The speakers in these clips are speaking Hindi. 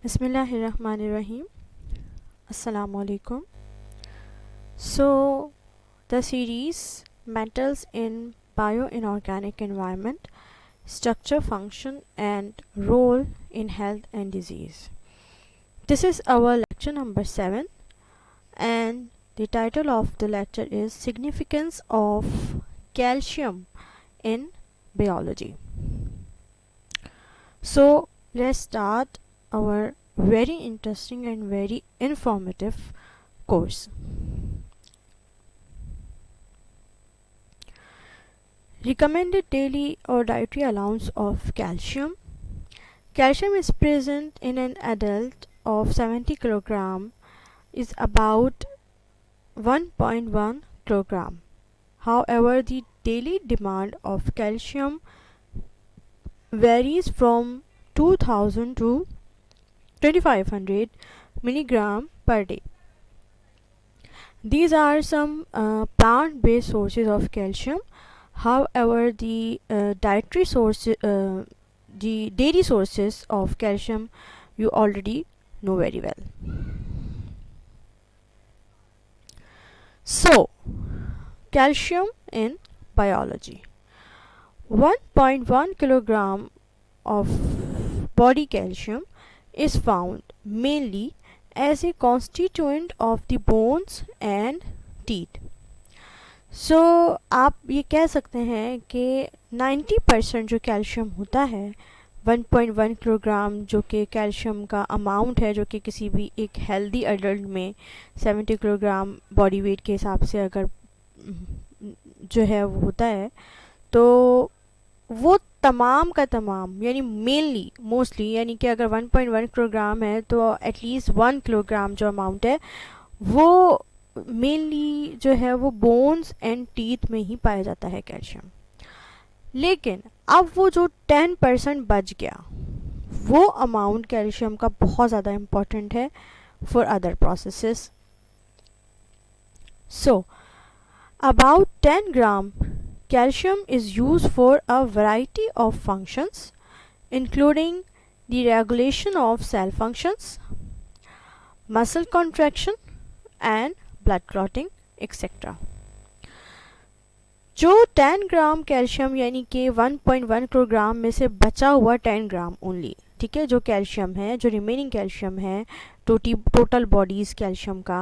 Bismillahirrahmanirrahim. Assalamu alaikum. So, the series Metals in Bioinorganic Environment, Structure, Function, and Role in Health and Disease. This is our lecture number 7, and the title of the lecture is Significance of Calcium in Biology. So, let's start our very interesting and very informative course. Recommended daily or dietary allowance of calcium. Calcium is present in an adult of 70 kg is about 1.1 kg. However, the daily demand of calcium varies from 2000 to 2500 milligram per day. These are some plant-based sources of calcium. However, the dietary sources, the dairy sources of calcium, you already know very well. So, calcium in biology. 1.1 kilogram of body calcium is found mainly as a constituent of the bones and teeth. So आप ये कह सकते हैं कि 90% जो कैल्शियम होता है 1.1 किलोग्राम जो कि कैल्शियम का अमाउंट है जो कि किसी भी एक हेल्दी अडल्ट में 70 किलोग्राम बॉडी वेट के हिसाब से अगर जो है वो होता है तो वो तमाम का तमाम यानी मेनली मोस्टली यानी कि अगर 1.1 किलोग्राम है तो एटलीस्ट 1 किलोग्राम जो अमाउंट है वो मेनली जो है वो बोन्स एंड टीथ में ही पाया जाता है कैल्शियम. लेकिन अब वो जो 10% बच गया वो अमाउंट कैल्शियम का बहुत ज़्यादा इम्पॉर्टेंट है for other processes. So about 10 gram calcium is used for a variety of functions including the regulation of cell functions, muscle contraction and blood clotting etc. जो 10 ग्राम कैल्शियम यानी कि 1.1 किलोग्राम में से बचा हुआ 10 ग्राम ओनली, ठीक है, जो कैल्शियम है जो रिमेनिंग कैल्शियम है टोटल बॉडीज़ कैल्शियम का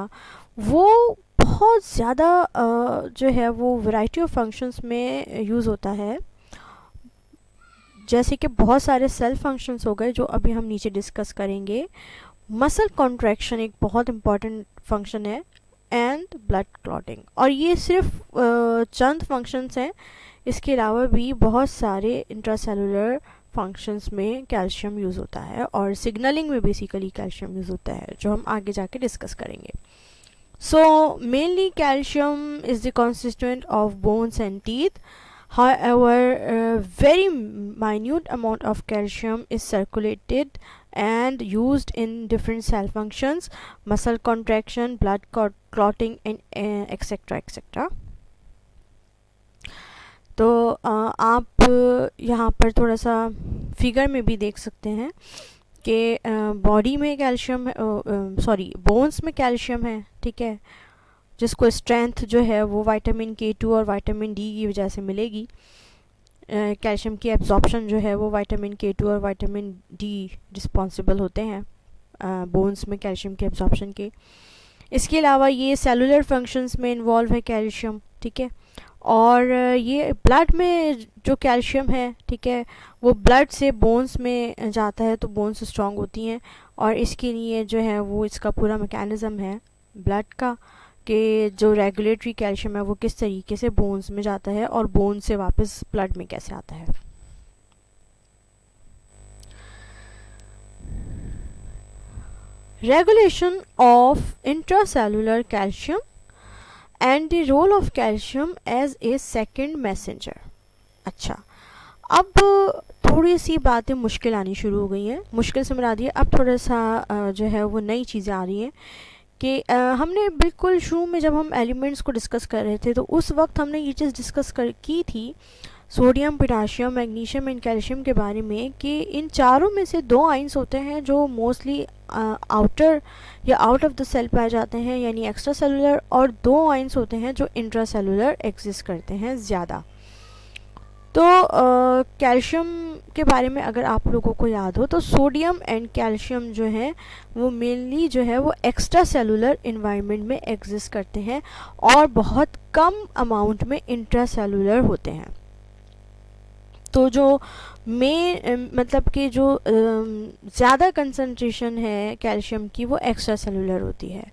वो बहुत ज़्यादा जो है वो वैरायटी ऑफ फंक्शंस में यूज़ होता है. जैसे कि बहुत सारे सेल फंक्शंस हो गए जो अभी हम नीचे डिस्कस करेंगे. मसल कॉन्ट्रैक्शन एक बहुत इम्पॉर्टेंट फंक्शन है एंड ब्लड क्लॉटिंग. और ये सिर्फ चंद फंक्शंस हैं, इसके अलावा भी बहुत सारे इंट्रासेलुलर फंक्शंस में कैल्शियम यूज़ होता है और सिग्नलिंग में बेसिकली कैल्शियम यूज़ होता है जो हम आगे जाके डिस्कस करेंगे. So mainly calcium is the constituent of bones and teeth. However, very minute amount of calcium is circulated and used in different cell functions, muscle contraction, blood clotting and etc etc. तो आप यहाँ पर थोड़ा सा फिगर में भी देख सकते हैं कि बॉडी में कैल्शियम बोन्स में कैल्शियम है, ठीक है, जिसको स्ट्रेंथ जो है वो विटामिन K2 और विटामिन D की वजह से मिलेगी. कैल्शियम की एब्जॉर्प्शन जो है वो विटामिन K2 और विटामिन D रिस्पॉन्सिबल होते हैं बोन्स में कैल्शियम के एब्जॉर्प्शन के. इसके अलावा ये सेलुलर फंक्शंस में इन्वॉल्व है कैल्शियम, ठीक है, और ये ब्लड में जो कैल्शियम है, ठीक है, वो ब्लड से बोन्स में जाता है तो बोन्स स्ट्रॉन्ग होती हैं. और इसके लिए जो है वो इसका पूरा मैकेनिज़्म है ब्लड का कि जो रेगुलेटरी कैल्शियम है वो किस तरीके से बोन्स में जाता है और बोन से वापस ब्लड में कैसे आता है. Regulation of intracellular calcium and the role of calcium as a second messenger. अच्छा, अब थोड़ी सी बातें मुश्किल आनी शुरू हो गई हैं. मुश्किल से मुराद ये अब थोड़ा सा जो है वो नई चीज़ें आ रही हैं कि हमने बिल्कुल शुरू में जब हम एलिमेंट्स को डिस्कस कर रहे थे तो उस वक्त हमने ये चीज़ डिस्कस की थी sodium, potassium, magnesium and calcium के बारे में कि इन चारों में से दो आइंस होते हैं जो मोस्टली आउटर या आउट ऑफ द सेल पाए जाते हैं यानी एक्स्ट्रा सेलुलर, और दो आइंस होते हैं जो इंट्रा सेलुलर एग्जिस्ट करते हैं ज़्यादा। तो कैल्शियम के बारे में अगर आप लोगों को याद हो तो सोडियम एंड कैल्शियम जो है वो मेनली जो है वो एक्स्ट्रा सेलुलर इन्वायरमेंट में एग्जिस्ट करते हैं और बहुत कम अमाउंट में इंट्रा सेलुलर होते हैं। तो जो मतलब कि जो ज़्यादा कंसंट्रेशन है कैल्शियम की वो एक्स्ट्रा सेलुलर होती है।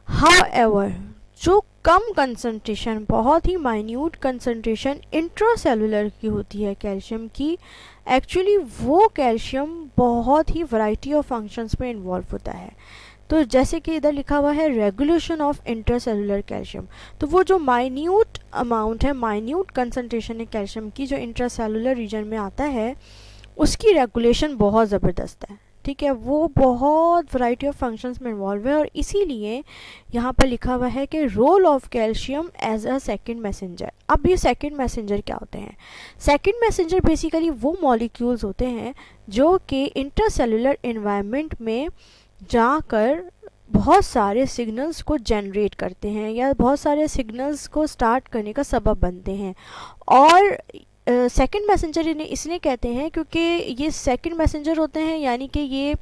हाउएवर जो कम कंसंट्रेशन, बहुत ही माइन्यूट कंसंट्रेशन इंट्रासेलुलर की होती है कैल्शियम की, एक्चुअली वो कैल्शियम बहुत ही वैरायटी ऑफ फंक्शंस में इन्वॉल्व होता है। तो जैसे कि इधर लिखा हुआ है रेगुलेशन ऑफ इंट्रासेलुलर कैल्शियम, तो वो जो माइन्यूट अमाउंट है, माइन्यूट कंसंट्रेशन है कैल्शियम की जो इंट्रासेलुलर रीजन में आता है, उसकी रेगुलेशन बहुत ज़बरदस्त है। ठीक है, वो बहुत वैरायटी ऑफ फंक्शंस में इन्वॉल्व है और इसीलिए यहाँ पर लिखा हुआ है कि role of calcium as a second messenger. अब ये सेकंड मैसेंजर क्या होते हैं? सेकंड मैसेंजर बेसिकली वो मॉलिक्यूल्स होते हैं जो कि इंटरसेलुलर एनवायरनमेंट में जाकर बहुत सारे सिग्नल्स को जनरेट करते हैं या बहुत सारे सिग्नल्स को स्टार्ट करने का सबब बनते हैं। और सेकंड मैसेंजर इन्हें इसलिए कहते हैं क्योंकि ये सेकंड मैसेंजर होते हैं, यानी कि ये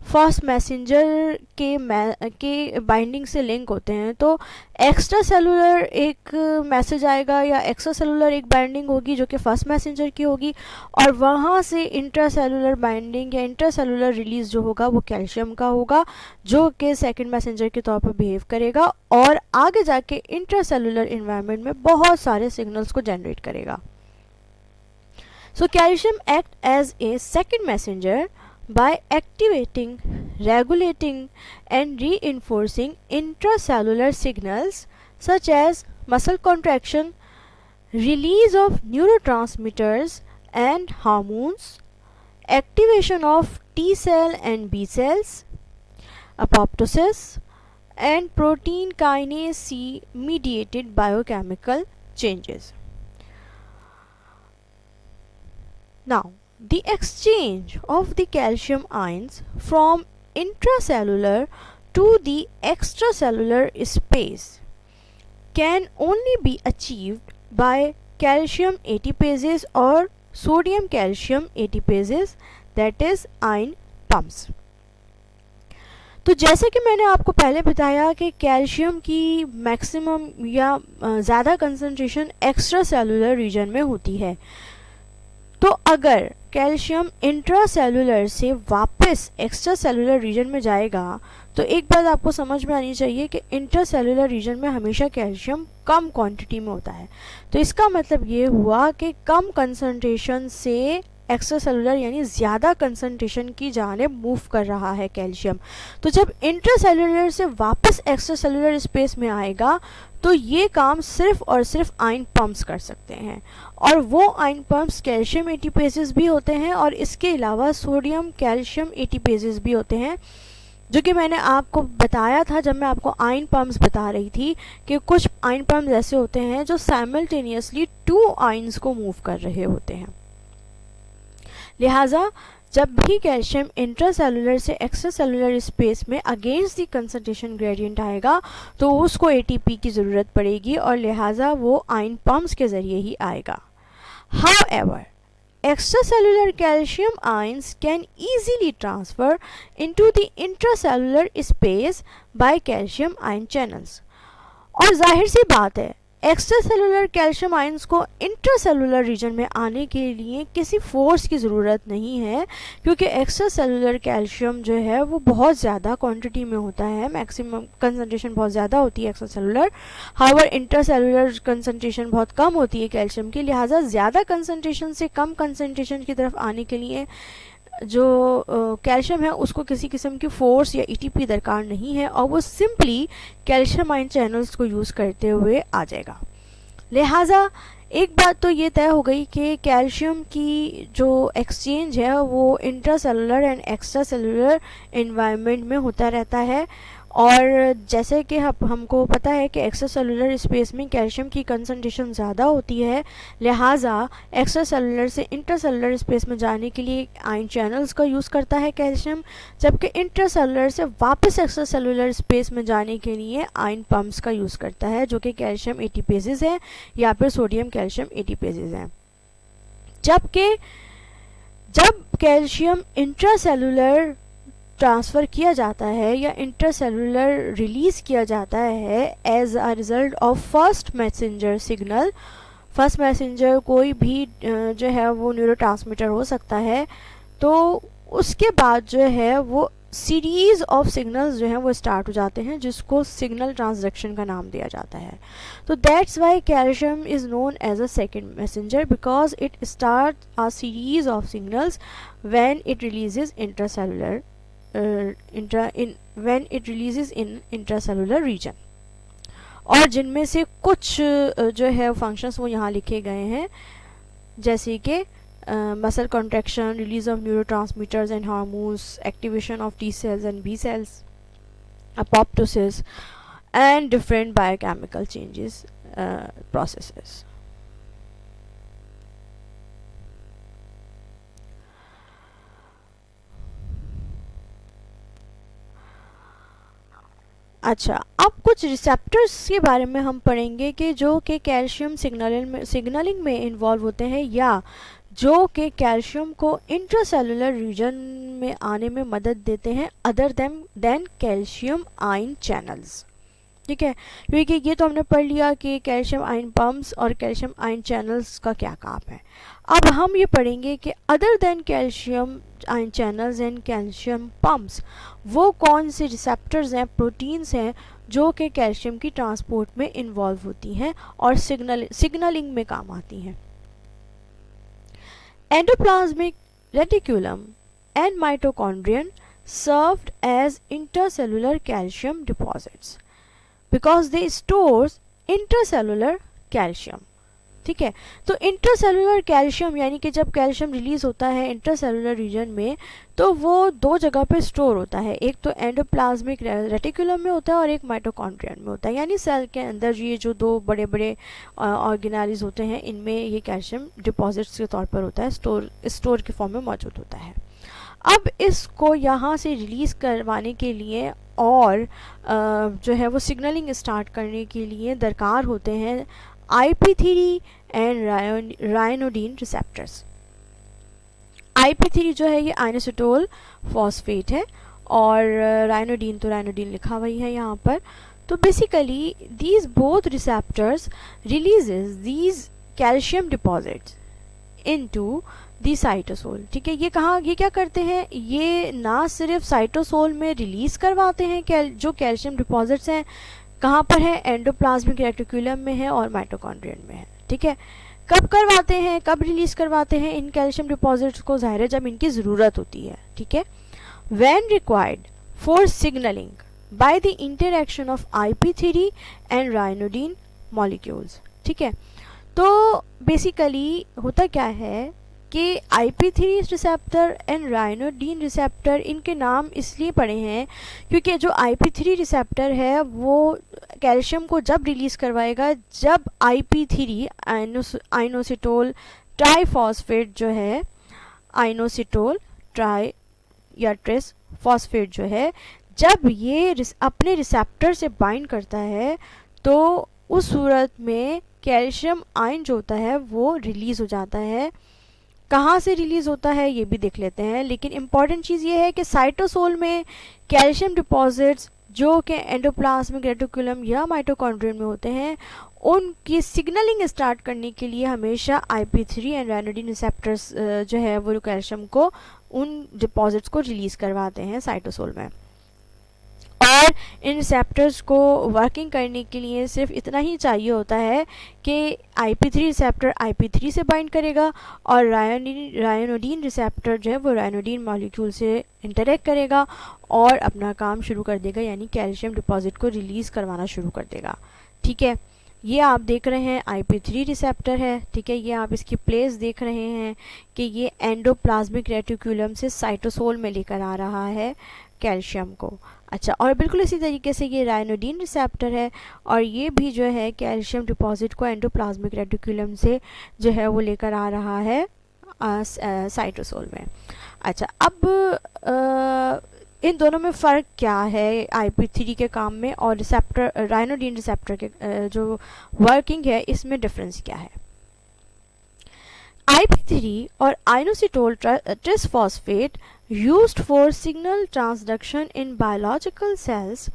फर्स्ट मैसेंजर के बाइंडिंग से लिंक होते हैं। तो एक्स्ट्रा सेलुलर एक मैसेज आएगा या एक्स्ट्रा सेलुलर एक बाइंडिंग होगी जो कि फर्स्ट मैसेंजर की होगी, और वहाँ से इंट्रा सेलुलर बाइंडिंग या इंट्रा सेलुलर रिलीज जो होगा वो कैल्शियम का होगा जो कि सेकंड मैसेंजर के तौर पर बिहेव करेगा और आगे जाके इंट्रा सेलुलर इन्वायरमेंट में बहुत सारे सिग्नल्स को जनरेट करेगा। So calcium act as a second messenger by activating, regulating and reinforcing intracellular signals such as muscle contraction, release of neurotransmitters and hormones, activation of T cell and B cells, apoptosis and protein kinase C mediated biochemical changes. Now, the exchange of the calcium ions from intracellular to the extracellular space can only be achieved by calcium ATPases or sodium calcium ATPases, that is ion pumps. तो जैसे कि मैंने आपको पहले बताया कि कैल्शियम की मैक्सिमम या ज़्यादा कंसंट्रेशन एक्स्ट्रा सेलुलर रीजन में होती है, तो अगर कैल्शियम इंट्रासेलुलर से वापस एक्स्ट्रा सेलुलर रीजन में जाएगा तो एक बात आपको समझ में आनी चाहिए कि इंट्रासेलुलर रीजन में हमेशा कैल्शियम कम क्वांटिटी में होता है। तो इसका मतलब ये हुआ कि कम कंसंट्रेशन से एक्स्ट्रा सेलुलर यानी ज़्यादा कंसंट्रेशन की जानिब मूव कर रहा है कैल्शियम। तो जब इंट्रासेलुलर से वापस एक्स्ट्रा सेलुलर स्पेस में आएगा तो ये काम सिर्फ और सिर्फ आयन पंप्स कर सकते हैं, और वो आयन पंप्स कैल्शियम एटीपेसेस भी होते हैं और इसके अलावा सोडियम कैल्शियम एटीपेसेस भी होते हैं, जो कि मैंने आपको बताया था जब मैं आपको आयन पंप्स बता रही थी कि कुछ आयन पंप्स ऐसे होते हैं जो साइमल्टेनियसली टू आयन्स को मूव कर रहे होते हैं। लिहाजा जब भी कैल्शियम इंट्रासेलुलर से एक्स्ट्रासेलुलर स्पेस में अगेंस्ट द कंसंट्रेशन ग्रेडियंट आएगा तो उसको एटीपी की ज़रूरत पड़ेगी और लिहाजा वो आयन पंप्स के ज़रिए ही आएगा। However extracellular calcium ions can easily transfer into the intracellular space by calcium ion channels। और जाहिर सी बात है एक्स्ट्रा सेलुलर कैल्शियम आयंस को इंट्रासेलुलर रीजन में आने के लिए किसी फोर्स की ज़रूरत नहीं है, क्योंकि एक्स्ट्रा सेलुलर कैल्शियम जो है वो बहुत ज़्यादा क्वांटिटी में होता है, मैक्सिमम कंसंट्रेशन बहुत ज़्यादा होती है extra cellular. However intracellular concentration बहुत कम होती है कैल्शियम की, लिहाजा ज़्यादा कंसंट्रेशन से कम कंसंट्रेशन की तरफ आने के लिए जो कैल्शियम है उसको किसी किस्म की फोर्स या ईटीपी दरकार नहीं है और वो सिंपली कैल्शियम आयन चैनल्स को यूज़ करते हुए आ जाएगा। लिहाजा एक बात तो ये तय हो गई कि कैल्शियम की जो एक्सचेंज है वो intracellular and extra cellular environment में होता रहता है और जैसे कि हमको पता है कि एक्स्ट्रा सेलुलर स्पेस में कैल्शियम की कंसंट्रेशन ज़्यादा होती है, लिहाजा एक्स्ट्रा सेलुलर से इंट्रा सेलुलर स्पेस में जाने के लिए आयन चैनल्स का यूज़ करता है कैल्शियम, जबकि इंट्रा सेलुलर से वापस एक्स्ट्रा सेलुलर स्पेस में जाने के लिए आयन पम्प्स का यूज़ करता है, जो कि कैल्शियम एटीपेजेस है या फिर सोडियम कैल्शियम एटीपेजेस हैं। जबकि जब कैल्शियम इंट्रासेलुलर ट्रांसफ़र किया जाता है या इंट्रासेलुलर रिलीज़ किया जाता है as a result of first messenger signal, first messenger कोई भी जो है वो न्यूरोट्रांसमीटर हो सकता है, तो उसके बाद जो है वो सीरीज़ ऑफ सिग्नल्स जो हैं वो स्टार्ट हो जाते हैं, जिसको सिग्नल ट्रांसडक्शन का नाम दिया जाता है। तो that's why calcium is known as a second messenger, because it start a series of signals when it releases intracellular when it releases in intracellular region, और जिनमें से कुछ जो है फंक्शंस वो यहाँ लिखे गए हैं, जैसे कि muscle contraction, release of neurotransmitters and hormones, activation of T cells and B cells, apoptosis, and different biochemical changes processes. अच्छा, अब कुछ रिसेप्टर्स के बारे में हम पढ़ेंगे कि जो कि कैल्शियम सिग्नलिंग में इन्वॉल्व होते हैं या जो कि कैल्शियम को इंट्रासेलुलर रीजन में आने में मदद देते हैं other than calcium ion channels. ठीक है, क्योंकि ये तो हमने पढ़ लिया कि कैल्शियम आयन पम्प्स और कैल्शियम आयन चैनल्स का क्या काम है। अब हम ये पढ़ेंगे कि other than calcium ion channels and calcium pumps वो कौन से रिसेप्टर्स हैं, प्रोटीन्स हैं जो कि कैल्शियम की ट्रांसपोर्ट में इन्वॉल्व होती हैं और सिग्नलिंग में काम आती हैं। Endoplasmic reticulum and mitochondrion served as intercellular calcium deposits because they stores intracellular calcium। ठीक है, तो इंट्रासेलुलर कैल्शियम यानी कि जब कैल्शियम रिलीज होता है इंट्रासेलुलर रीजन में तो वो दो जगह पे स्टोर होता है, एक तो एंडोप्लाज्मिक रेटिकुलम में होता है और एक माइटोकॉन्ड्रियन में होता है, यानी सेल के अंदर ये जो दो बड़े बड़े ऑर्गेनाइज होते हैं इनमें ये कैल्शियम डिपॉजिट्स के तौर पर होता है, स्टोर के फॉर्म में मौजूद होता है। अब इसको यहाँ से रिलीज़ करवाने के लिए और जो है वो सिग्नलिंग स्टार्ट करने के लिए दरकार होते हैं IP3 एंड रायनोडीन रिसेप्टर्स। IP3 जो है ये आइनोसिटोल फॉस्फेट है और रायनोडीन तो रायनोडीन लिखा हुआ ही है यहाँ पर। तो basically these both receptors releases these calcium deposits into the cytosol. ठीक है, ये क्या करते हैं, ये ना सिर्फ साइटोसोल में रिलीज़ करवाते हैं जो कैल्शियम डिपॉजिट्स हैं, कहाँ पर है, एंडोप्लाज्मिक रेटिकुलम में है और माइटोकॉन्ड्रियन में है। ठीक है, कब करवाते हैं, कब रिलीज़ करवाते हैं इन कैल्शियम डिपॉजिट्स को, ज़ाहिर है जब इनकी ज़रूरत होती है। ठीक है, when required for signalling by the interaction of IP3 and ryanodine molecules. ठीक है, तो बेसिकली होता क्या है कि IP3 रिसेप्टर एंड रायनोडीन रिसेप्टर इनके नाम इसलिए पड़े हैं क्योंकि जो IP3 रिसेप्टर है वो कैल्शियम को जब रिलीज़ करवाएगा जब IP3 आइनोसिटोल ट्राइफॉस्फेट जो है, आइनोसिटोल ट्राई या ट्रेस फॉस्फेट जो है, जब ये अपने रिसेप्टर से बाइंड करता है तो उस सूरत में कैल्शियम आयन जो होता है वो रिलीज़ हो जाता है। कहाँ से रिलीज़ होता है ये भी देख लेते हैं, लेकिन इम्पॉर्टेंट चीज़ ये है कि साइटोसोल में कैल्शियम डिपॉजिट्स जो कि एंडोप्लाज्मिक रेटिकुलम या माइटोकॉन्ड्रियन में होते हैं उनकी सिग्नलिंग स्टार्ट करने के लिए हमेशा IP3 एंड रायनोडीन रिसेप्टर्स जो है वो कैल्शियम को उन डिपॉजिट्स को रिलीज़ करवाते हैं साइटोसोल में। और इन रिसेप्टर्स को वर्किंग करने के लिए सिर्फ इतना ही चाहिए होता है कि IP3 रिसेप्टर IP3 से बाइंड करेगा और रायनोडीन रिसेप्टर जो है वो रायनोडीन मॉलिक्यूल से इंटरेक्ट करेगा और अपना काम शुरू कर देगा, यानी कैल्शियम डिपॉजिट को रिलीज़ करवाना शुरू कर देगा। ठीक है, ये आप देख रहे हैं IP3 रिसेप्टर है, ठीक है। ये आप इसकी प्लेस देख रहे हैं कि ये एंडोप्लाज्मिक रेटिकुलम से साइटोसोल में लेकर आ रहा है कैल्शियम को। अच्छा, और बिल्कुल इसी तरीके से ये रायनोडिन रिसेप्टर है और ये भी जो है कैल्शियम डिपॉजिट को एंडोप्लाज्मिक रेटिकुलम से जो है वो लेकर आ रहा है साइटोसोल में। अच्छा, अब इन दोनों में फ़र्क क्या है IP3 के काम में और रिसेप्टर रायनोडिन रिसेप्टर के जो वर्किंग है इसमें डिफरेंस क्या है। IP3 और inositol trisphosphate used for signal transduction in biological cells,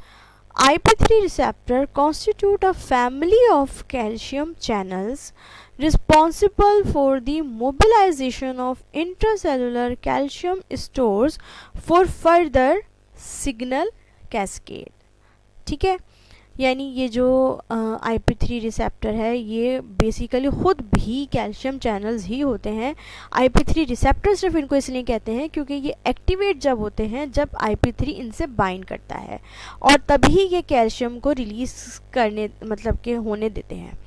IP3 receptor constitute a family of calcium channels responsible for the mobilization of intracellular calcium stores for further signal cascade। ठीक है, यानी ये जो IP3 रिसेप्टर है ये बेसिकली ख़ुद भी कैल्शियम चैनल्स ही होते हैं। IP3 रिसेप्टर सिर्फ इनको इसलिए कहते हैं क्योंकि ये एक्टिवेट जब होते हैं जब IP3 इनसे बाइंड करता है और तभी ये कैल्शियम को रिलीज़ करने मतलब के होने देते हैं,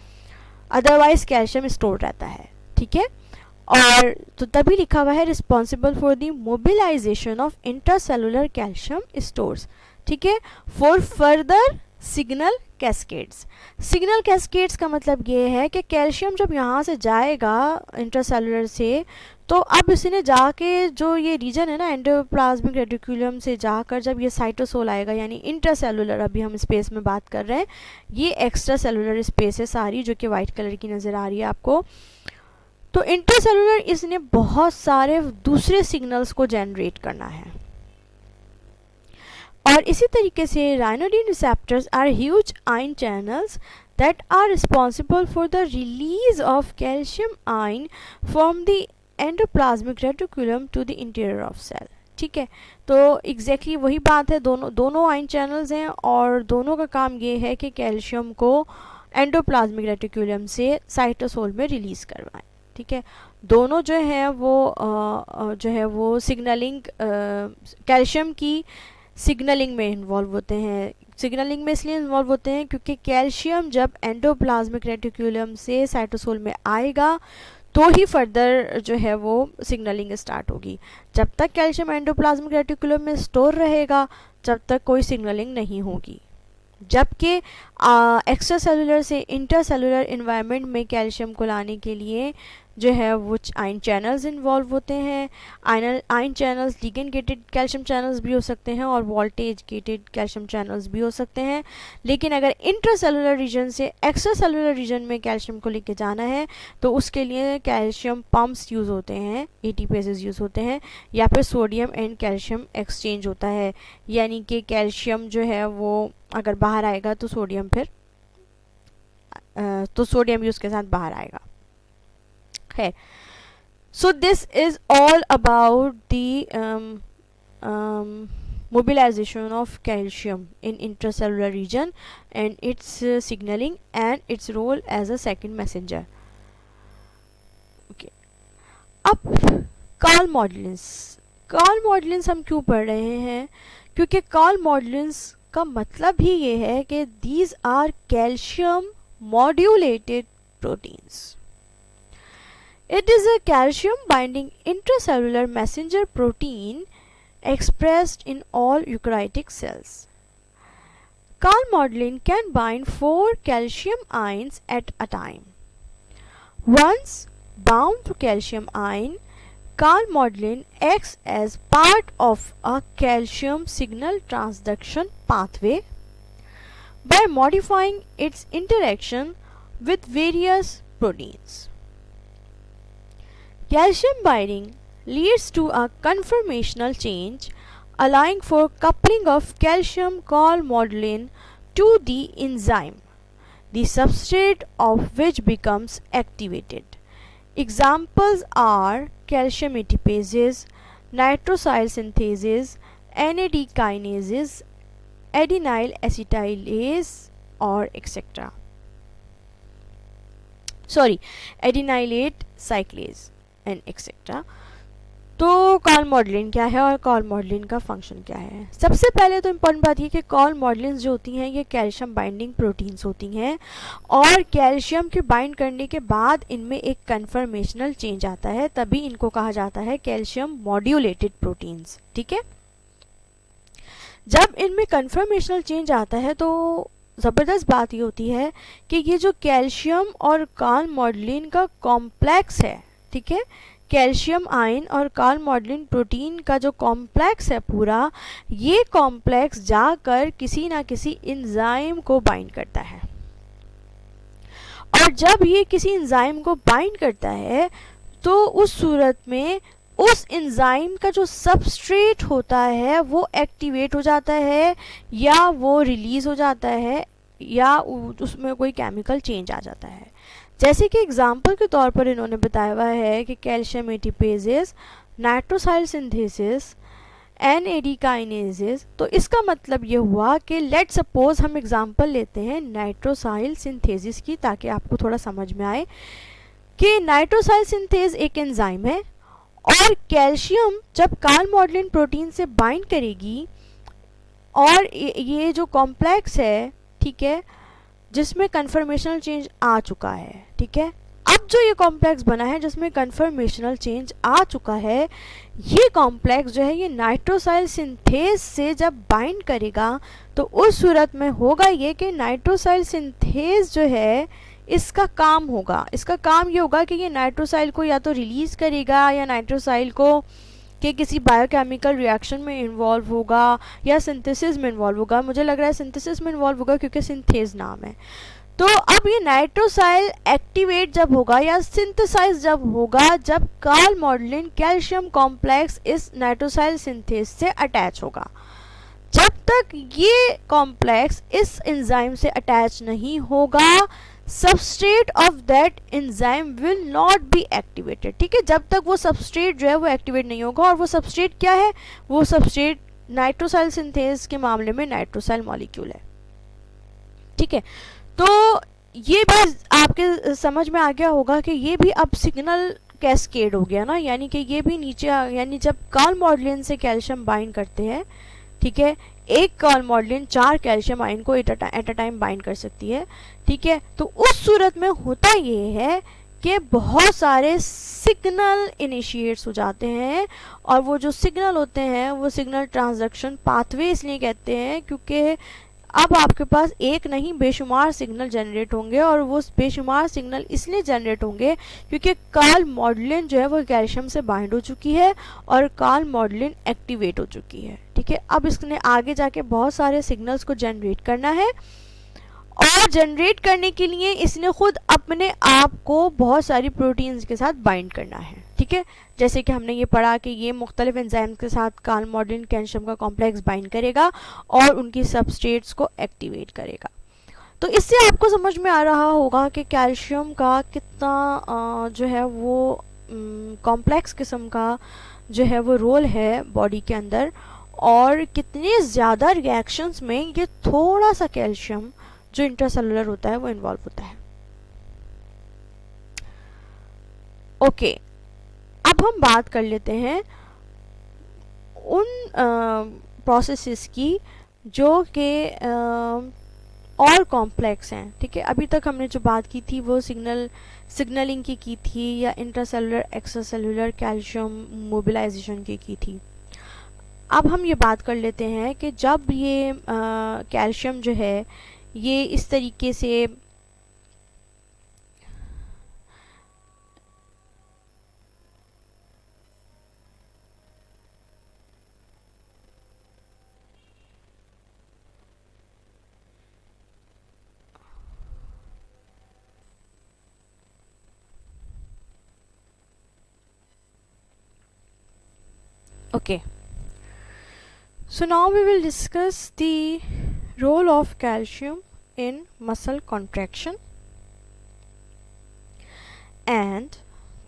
अदरवाइज कैल्शियम स्टोर रहता है। ठीक है, और तो तभी लिखा हुआ है responsible for the mobilisation of intracellular calcium stores. ठीक है, for further signal cascades. Signal cascades का मतलब ये है कि कैल्शियम जब यहाँ से जाएगा इंट्रासेलुलर से, तो अब इसने जाके जो ये रीजन है ना एंडोप्लाज्मिक रेटिकुलम से जाकर जब ये साइटोसोल आएगा, यानी इंट्रासेलुलर अभी हम स्पेस में बात कर रहे हैं, ये एक्स्ट्रा सेलुलर स्पेस है सारी जो कि वाइट कलर की नज़र आ रही है आपको। तो इंट्रासेलुलर इसने बहुत सारे दूसरे सिग्नल्स को जनरेट करना है और इसी तरीके से ryanodine receptors are huge ion channels that are responsible for the release of calcium ion from the endoplasmic reticulum to the interior of cell। ठीक है, तो एग्जैक्टली वही बात है, दोनों आयन चैनल्स हैं और दोनों का काम ये है कि कैल्शियम को एंडोप्लाज्मिक रेटिकुलम से साइटोसोल में रिलीज़ करवाएं। ठीक है, दोनों जो है वो सिग्नलिंग कैल्शियम की सिग्नलिंग में इन्वॉल्व होते हैं। सिग्नलिंग में इसलिए इन्वॉल्व होते हैं क्योंकि कैल्शियम जब एंडोप्लाज्मिक रेटिकुलम से साइटोसोल में आएगा तो ही फर्दर जो है वो सिग्नलिंग स्टार्ट होगी। जब तक कैल्शियम एंडोप्लाज्मिक रेटिकुलम में स्टोर रहेगा जब तक कोई सिग्नलिंग नहीं होगी। जबकि एक्स्ट्रा सेलुलर से इंटरसेलुलर इन्वायरमेंट में कैल्शियम को लाने के लिए जो है वो आयन चैनल्स इन्वॉल्व होते हैं। Ion channels ligand gated calcium channels भी हो सकते हैं और वोल्टेज गेटेड कैल्शियम चैनल्स भी हो सकते हैं। लेकिन अगर इंट्रासेलुलर रीजन से एक्स्ट्रा सेलुलर रीजन में कैल्शियम को लेके जाना है तो उसके लिए कैल्शियम पम्प्स यूज़ होते हैं, ATPases यूज़ होते हैं, या फिर सोडियम एंड कैल्शियम एक्सचेंज होता है। यानी कि कैल्शियम जो है वो अगर बाहर आएगा तो सोडियम भी उसके साथ बाहर आएगा है। So this is all about the mobilization of calcium in intracellular region and its signaling and its role as a second messenger. Okay. अब कार्ल मॉडुलेंस हम क्यों पढ़ रहे हैं? क्योंकि कार्ल मॉडुलेंस का मतलब ही ये है कि these are calcium modulated proteins. It is a calcium binding intracellular messenger protein expressed in all eukaryotic cells. Calmodulin can bind 4 calcium ions at a time. Once bound to calcium ion, calmodulin acts as part of a calcium signal transduction pathway by modifying its interaction with various proteins. Calcium binding leads to a conformational change, allowing for coupling of calcium calmodulin to the enzyme, the substrate of which becomes activated. Examples are calcium ATPases, nitrosyl synthases, NAD kinases, adenyl acetylase, or etc. Adenylate cyclase and etc. तो कॉल मॉडलिन क्या है और कॉल मॉडलिन का फंक्शन क्या है? सबसे पहले तो इम्पॉर्टेंट बात ये कि कॉल मॉडलिन जो होती हैं ये कैल्शियम बाइंडिंग प्रोटीन्स होती हैं और कैल्शियम के बाइंड करने के बाद इनमें एक कन्फर्मेशनल चेंज आता है, तभी इनको कहा जाता है कैल्शियम मॉड्यूलेटेड प्रोटीन्स। ठीक है, जब इनमें कन्फर्मेशनल चेंज आता है तो ज़बरदस्त बात ये होती है कि ये जो कैल्शियम और कॉल मॉडलिन का कॉम्प्लेक्स है, ठीक है, कैल्शियम आयन और कॉल मॉडलिन प्रोटीन का जो कॉम्प्लेक्स है पूरा, ये कॉम्प्लेक्स जाकर किसी ना किसी एंजाइम को बाइंड करता है और जब ये किसी एंजाइम को बाइंड करता है तो उस सूरत में उस एंजाइम का जो सबस्ट्रेट होता है वो एक्टिवेट हो जाता है या वो रिलीज हो जाता है या उसमें कोई केमिकल चेंज आ जाता है। जैसे कि एग्जांपल के तौर पर इन्होंने बताया हुआ है कि कैल्शियम एटीपेजेस, नाइट्रोसाइल सिंथेसिस, NAD काइनेजेस। तो इसका मतलब ये हुआ कि लेट सपोज हम एग्जांपल लेते हैं नाइट्रोसाइल सिंथेसिस की, ताकि आपको थोड़ा समझ में आए कि नाइट्रोसाइल सिंथेज एक एंजाइम है और कैल्शियम जब कॉल मॉडलिन प्रोटीन से बाइंड करेगी और ये जो कॉम्प्लेक्स है, ठीक है, जिसमें कन्फर्मेशनल चेंज आ चुका है, ठीक है, अब जो ये कॉम्प्लेक्स बना है जिसमें कन्फर्मेशनल चेंज आ चुका है, ये कॉम्प्लेक्स जो है ये नाइट्रोसाइल सिंथेज से जब बाइंड करेगा तो उस सूरत में होगा ये कि नाइट्रोसाइल सिंथेज जो है इसका काम होगा, इसका काम ये होगा कि ये नाइट्रोसाइल को या तो रिलीज करेगा या नाइट्रोसाइल को कि किसी बायोकेमिकल रिएक्शन में इन्वॉल्व होगा या सिंथेसिस में इन्वॉल्व होगा। मुझे लग रहा है सिंथेसिस में इन्वॉल्व होगा क्योंकि सिंथेज नाम है। तो अब ये नाइट्रोसाइल एक्टिवेट जब होगा या सिंथेसाइज जब होगा जब कॉल मॉडलिन कैल्शियम कॉम्प्लेक्स इस नाइट्रोसाइल सिंथेज से अटैच होगा। जब तक ये कॉम्प्लेक्स इस एंजाइम से अटैच नहीं होगा substrate of that enzyme will not be activated. ठीक है, जब तक वो सबस्ट्रेट जो है वो एक्टिवेट नहीं होगा। और वो सबस्ट्रेट क्या है? वो सबस्ट्रेट नाइट्रोसाइल सिंथेज के मामले में नाइट्रोसाइल मॉलिक्यूल है। ठीक है, तो ये भी आपके समझ में आ गया होगा कि ये भी अब सिग्नल कैस्केड हो गया ना, यानी कि ये भी नीचे यानी जब कॉल मॉडलिन से कैल्शियम बाइंड करते हैं, ठीक है, एक कॉल मॉडलिन 4 कैल्शियम आयन को एट अ टाइम बाइंड कर सकती है। ठीक है, तो उस सूरत में होता ये है कि बहुत सारे सिग्नल इनिशिएट्स हो जाते हैं और वो जो सिग्नल होते हैं वो सिग्नल ट्रांसडक्शन पाथवे इसलिए कहते हैं क्योंकि अब आपके पास एक नहीं बेशुमार सिग्नल जनरेट होंगे और वो बेशुमार सिग्नल इसलिए जनरेट होंगे क्योंकि कॉल मॉडलिन जो है वो कैल्शियम से बाइंड हो चुकी है और कॉल मॉडलिन एक्टिवेट हो चुकी है। ठीक है, अब इसने आगे जाके बहुत सारे सिग्नल्स को जनरेट करना है और जनरेट करने के लिए इसने खुद अपने आप को बहुत सारी प्रोटीन्स के साथ बाइंड करना है। ठीक है, जैसे कि हमने ये पढ़ा कि ये मुख्तलिफ एंजाइम्स के साथ कॉल मॉडलिन कैल्शियम का कॉम्प्लेक्स बाइंड करेगा और उनकी सबस्ट्रेट्स को एक्टिवेट करेगा। तो इससे आपको समझ में आ रहा होगा कि कैल्शियम का कितना जो है वो कॉम्प्लेक्स किस्म का जो है वो रोल है बॉडी के अंदर और कितने ज़्यादा रिएक्शंस में ये थोड़ा सा कैल्शियम जो इंट्रासेलुलर होता है वो इन्वॉल्व होता है। ओके, अब हम बात कर लेते हैं उन प्रोसेसेस की जो कि और कॉम्प्लेक्स हैं। ठीक है, अभी तक हमने जो बात की थी वो सिग्नलिंग की थी या इंट्रासेलुलर एक्स्ट्रासेलुलर कैल्शियम मोबिलाइजेशन की थी। अब हम ये बात कर लेते हैं कि जब ये कैल्शियम जो है ये इस तरीके से okay, so now we will discuss the role of calcium in muscle contraction and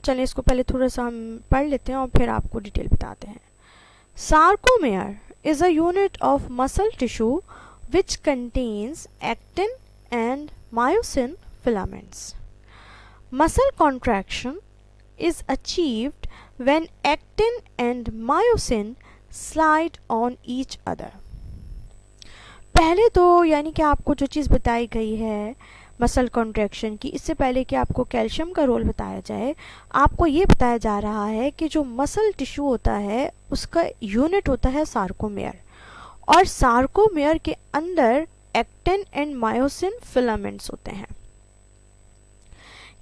चलिए इसको पहले थोड़ा सा हम पढ़ लेते हैं और फिर आपको डिटेल बताते हैं। Sarcomere is a unit of muscle tissue which contains actin and myosin filaments. Muscle contraction is achieved when actin and myosin slide on each other. पहले तो यानी कि आपको जो चीज़ बताई गई है मसल कॉन्ट्रैक्शन की, इससे पहले कि आपको कैल्शियम का रोल बताया जाए, आपको ये बताया जा रहा है कि जो मसल टिश्यू होता है उसका यूनिट होता है सार्कोमेयर, और सार्कोमेयर के अंदर एक्टिन एंड मायोसिन फिलामेंट्स होते हैं.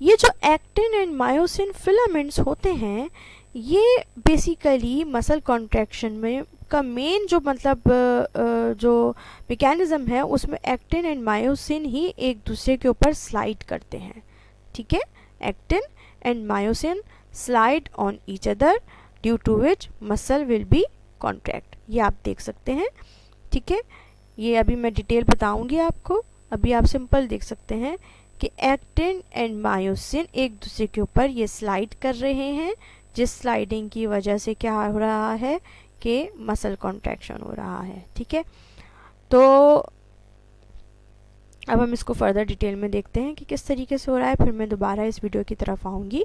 ये जो एक्टिन एंड मायोसिन फिलामेंट्स होते हैं ये बेसिकली मसल कॉन्ट्रैक्शन में का मेन जो मतलब जो मैकेनिज्म है उसमें एक्टिन एंड मायोसिन ही एक दूसरे के ऊपर स्लाइड करते हैं. ठीक है, actin and myosin slide on each other due to which muscle will be contract. ये आप देख सकते हैं. ठीक है, ये अभी मैं डिटेल बताऊंगी आपको. अभी आप सिंपल देख सकते हैं कि एक्टिन एंड मायोसिन एक दूसरे के ऊपर ये स्लाइड कर रहे हैं, जिस स्लाइडिंग की वजह से क्या हो रहा है कि मसल कॉन्ट्रैक्शन हो रहा है. ठीक है, तो अब हम इसको फर्दर डिटेल में देखते हैं कि किस तरीके से हो रहा है, फिर मैं दोबारा इस वीडियो की तरफ आऊँगी.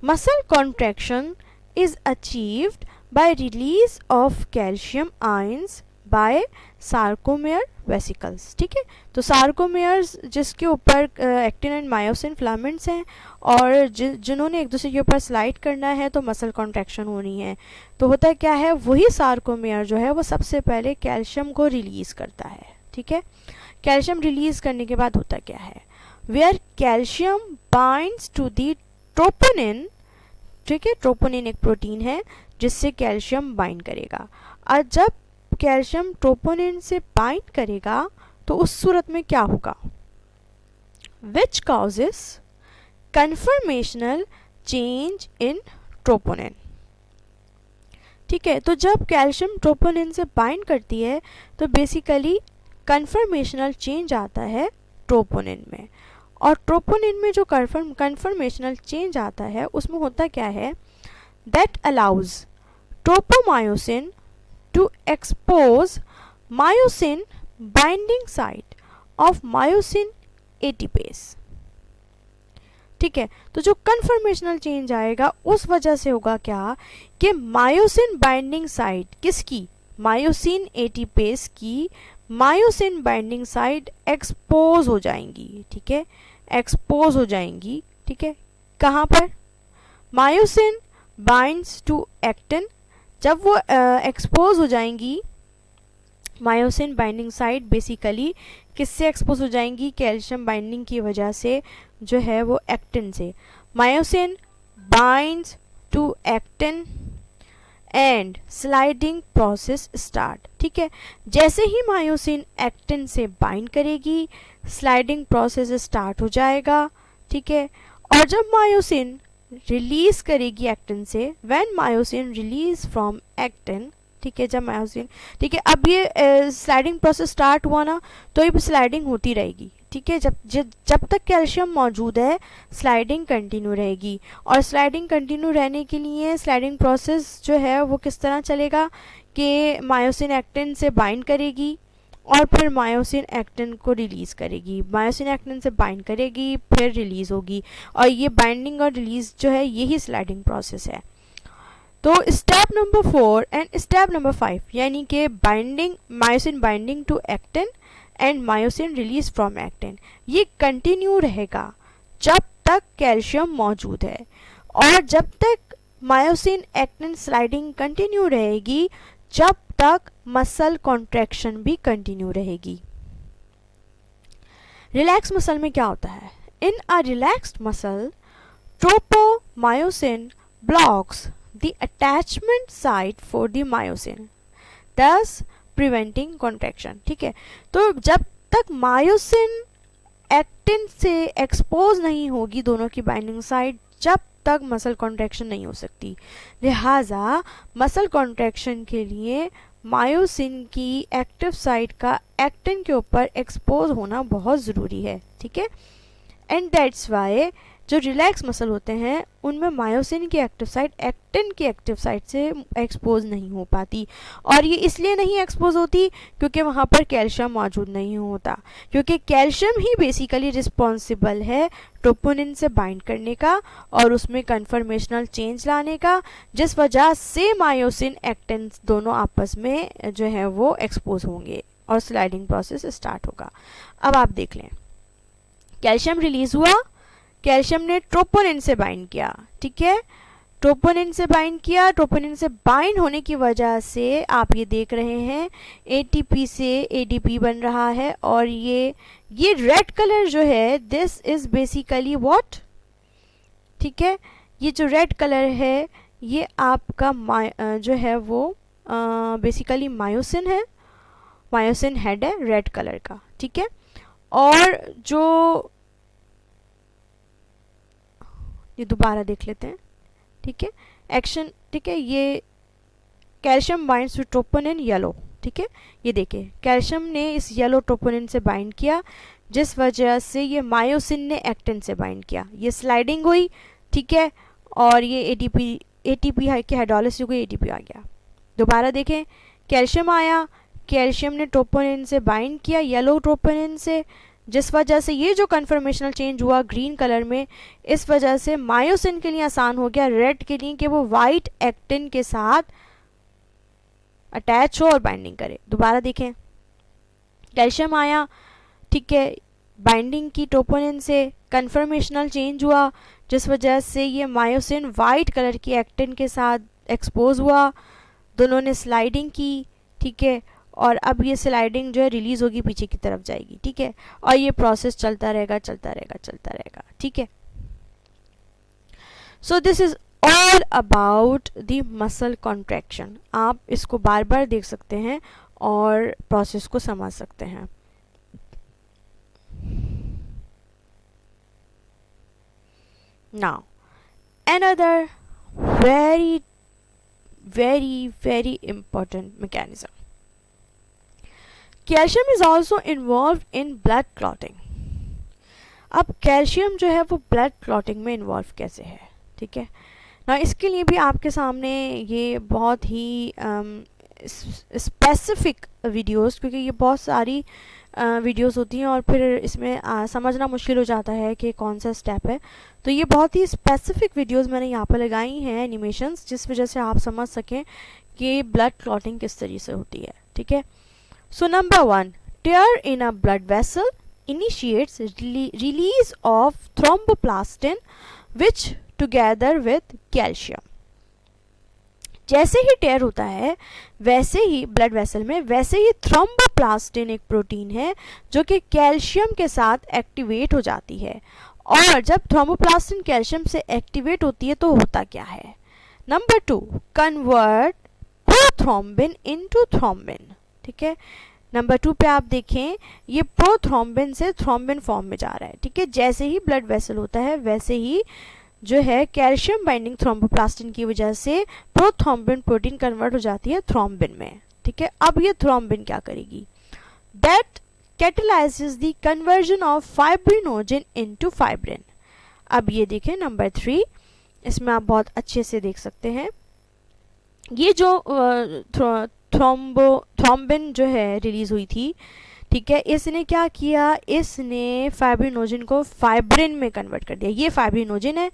Muscle contraction is achieved by release of calcium ions by sarcomere vesicles. ठीक है, तो सार्कोमेयर्स जिसके ऊपर एक्टिन एंड मायोसिन फिलामेंट्स हैं और जिन्होंने एक दूसरे के ऊपर स्लाइड करना है तो मसल कॉन्ट्रैक्शन होनी है, तो होता क्या है, वही सार्कोमेयर जो है वो सबसे पहले कैल्शियम को रिलीज करता है. ठीक है, कैल्शियम रिलीज करने के बाद होता क्या है, where calcium binds to the troponin. ठीक है, ट्रोपोनिन एक प्रोटीन है जिससे कैल्शियम बाइंड करेगा, और जब कैल्शियम ट्रोपोनिन से बाइंड करेगा तो उस सूरत में क्या होगा, which causes conformational change in troponin. ठीक है, तो जब कैल्शियम ट्रोपोनिन से बाइंड करती है तो बेसिकली कन्फर्मेशनल चेंज आता है ट्रोपोनिन में, और ट्रोपोनिन में जो कन्फर्मेशनल चेंज आता है उसमें होता क्या है, that allows tropomyosin to expose myosin binding site of myosin ATPase. ठीक है, तो जो कन्फर्मेशनल चेंज आएगा उस वजह से होगा क्या कि मायोसिन बाइंडिंग साइट किसकी, मायोसिन एटीपेस की मायोसिन बाइंडिंग साइट एक्सपोज हो जाएंगी. ठीक है, एक्सपोज हो जाएंगी. ठीक है, कहाँ पर, मायोसिन बाइंड्स टू एक्टिन, जब वो एक्सपोज हो जाएंगी मायोसिन बाइंडिंग साइट बेसिकली किससे एक्सपोज हो जाएंगी, कैल्शियम बाइंडिंग की वजह से जो है वो एक्टिन से. Myosin binds to actin and sliding process start. ठीक है, जैसे ही मायोसिन एक्टिन से बाइंड करेगी स्लाइडिंग प्रोसेस स्टार्ट हो जाएगा. ठीक है, और जब मायोसिन रिलीज करेगी एक्टिन से, when myosin release from actin. ठीक है, जब मायोसिन, ठीक है, अब ये स्लाइडिंग प्रोसेस स्टार्ट हुआ ना, तो ये स्लाइडिंग होती रहेगी. ठीक है, जब तक कैल्शियम मौजूद है स्लाइडिंग कंटिन्यू रहेगी, और स्लाइडिंग कंटिन्यू रहने के लिए स्लाइडिंग प्रोसेस जो है वो किस तरह चलेगा कि मायोसिन एक्टिन से बाइंड करेगी और फिर मायोसिन एक्टिन को रिलीज़ करेगी, मायोसिन एक्टिन से बाइंड करेगी फिर रिलीज़ होगी, और ये बाइंडिंग और रिलीज़ जो है यही स्लाइडिंग प्रोसेस है. तो step number 4 and step number 5 यानी कि binding, myosin binding to actin and myosin release from actin, ये कंटिन्यू रहेगा जब तक कैल्शियम मौजूद है, और जब तक मायोसिन एक्टिन स्लाइडिंग कंटिन्यू रहेगी जब तक मसल कॉन्ट्रैक्शन भी कंटिन्यू रहेगी. रिलैक्स मसल में क्या होता है, in a relaxed muscle tropomyosin blocks the attachment site for the myosin, thus preventing contraction. ठीक है, तो जब तक मायोसिन एक्टिन से एक्सपोज नहीं होगी दोनों की बाइंडिंग साइट, जब तक मसल कॉन्ट्रैक्शन नहीं हो सकती. लिहाजा मसल कॉन्ट्रैक्शन के लिए मायोसिन की एक्टिव साइट का एक्टिन के ऊपर एक्सपोज होना बहुत ज़रूरी है. ठीक है, एंड दैट्स वाई जो रिलैक्स मसल होते हैं उनमें मायोसिन की एक्टिव साइट एक्टिन की एक्टिव साइट से एक्सपोज नहीं हो पाती, और ये इसलिए नहीं एक्सपोज होती क्योंकि वहाँ पर कैल्शियम मौजूद नहीं होता, क्योंकि कैल्शियम ही बेसिकली रिस्पॉन्सिबल है ट्रोपोनिन से बाइंड करने का और उसमें कन्फर्मेशनल चेंज लाने का, जिस वजह से मायोसिन एक्टिन दोनों आपस में जो है वो एक्सपोज होंगे और स्लाइडिंग प्रोसेस स्टार्ट होगा। अब आप देख लें, कैल्शियम रिलीज हुआ, कैल्शियम ने ट्रोपोनिन से बाइंड किया, ठीक है, ट्रोपोनिन से बाइंड किया, ट्रोपोनिन से बाइंड होने की वजह से आप ये देख रहे हैं एटीपी से एडीपी बन रहा है, और ये रेड कलर जो है दिस इज बेसिकली व्हाट, ठीक है, ये जो रेड कलर है ये आपका जो है वो बेसिकली मायोसिन है, मायोसिन हेड है रेड कलर का, ठीक है। और जो ये दोबारा देख लेते हैं, ठीक है, एक्शन, ठीक है, ये calcium binds to troponin yellow, ठीक है, ये देखिए कैल्शियम ने इस येलो ट्रोपोनिन से बाइंड किया, जिस वजह से ये मायोसिन ने एक्टिन से बाइंड किया, ये स्लाइडिंग हुई, ठीक है, और ये एटीपी की हाइड्रोलिसिस हुई, एटीपी आ गया। दोबारा देखें, कैल्शियम आया, कैल्शियम ने ट्रोपोनिन से बाइंड किया येलो ट्रोपोनिन से, जिस वजह से ये जो कन्फर्मेशनल चेंज हुआ ग्रीन कलर में, इस वजह से मायोसिन के लिए आसान हो गया रेड के लिए कि वो वाइट एक्टिन के साथ अटैच हो और बाइंडिंग करे। दोबारा देखें, कैल्शियम आया, ठीक है, बाइंडिंग की ट्रोपोनिन से, कन्फर्मेशनल चेंज हुआ, जिस वजह से ये मायोसिन वाइट कलर की एक्टिन के साथ एक्सपोज हुआ, दोनों ने स्लाइडिंग की, ठीक है, और अब ये स्लाइडिंग जो है रिलीज होगी, पीछे की तरफ जाएगी, ठीक है, और ये प्रोसेस चलता रहेगा चलता रहेगा चलता रहेगा, ठीक है। So this is all about the muscle contraction. आप इसको बार बार देख सकते हैं और प्रोसेस को समझ सकते हैं। Now another very very important mechanism, calcium is also involve in blood clotting. अब कैल्शियम जो है वो ब्लड क्लॉटिंग में इन्वॉल्व कैसे है, ठीक है ना, इसके लिए भी आपके सामने ये बहुत ही स्पेसिफिक वीडियोस, क्योंकि ये बहुत सारी वीडियोस होती हैं और फिर इसमें समझना मुश्किल हो जाता है कि कौन सा स्टेप है, तो ये बहुत ही स्पेसिफिक वीडियोस मैंने यहाँ पर लगाई हैं एनिमेशंस, जिस वजह से आप समझ सकें कि ब्लड क्लॉटिंग किस तरीके से होती है, ठीक है। So number 1, tear in a blood vessel initiates release of thromboplastin which together with calcium। जैसे ही टेयर होता है वैसे ही ब्लड वेसल में, वैसे ही थ्रोम्बोप्लास्टिन एक प्रोटीन है जो कि कैल्शियम के साथ एक्टिवेट हो जाती है, और जब थ्रोम्बोप्लास्टिन कैल्शियम से एक्टिवेट होती है तो होता क्या है। Number 2, convert prothrombin into thrombin, ठीक है। नंबर 2 पे आप देखें ये प्रोथ्रोम्बिन से थ्रोम्बिन फॉर्म में जा रहा है, ठीक है। जैसे ही ब्लड वेसल होता है वैसे ही जो है कैल्शियम बाइंडिंग थ्रोम्बोप्लास्टिन की वजह से प्रोथ्रोम्बिन प्रोटीन कन्वर्ट हो जाती है थ्रोम्बिन में, ठीक है। अब ये थ्रोम्बिन क्या करेगी, that कैटलाइजेस the conversion of fibrinogen into fibrin. अब ये देखें नंबर 3, इसमें आप बहुत अच्छे से देख सकते हैं, ये जो थ्रोम्बिन जो है रिलीज हुई थी, ठीक है, इसने क्या किया, इसने फाइब्रिनोजन को फाइब्रिन में कन्वर्ट कर दिया। ये फाइब्रिनोजन है,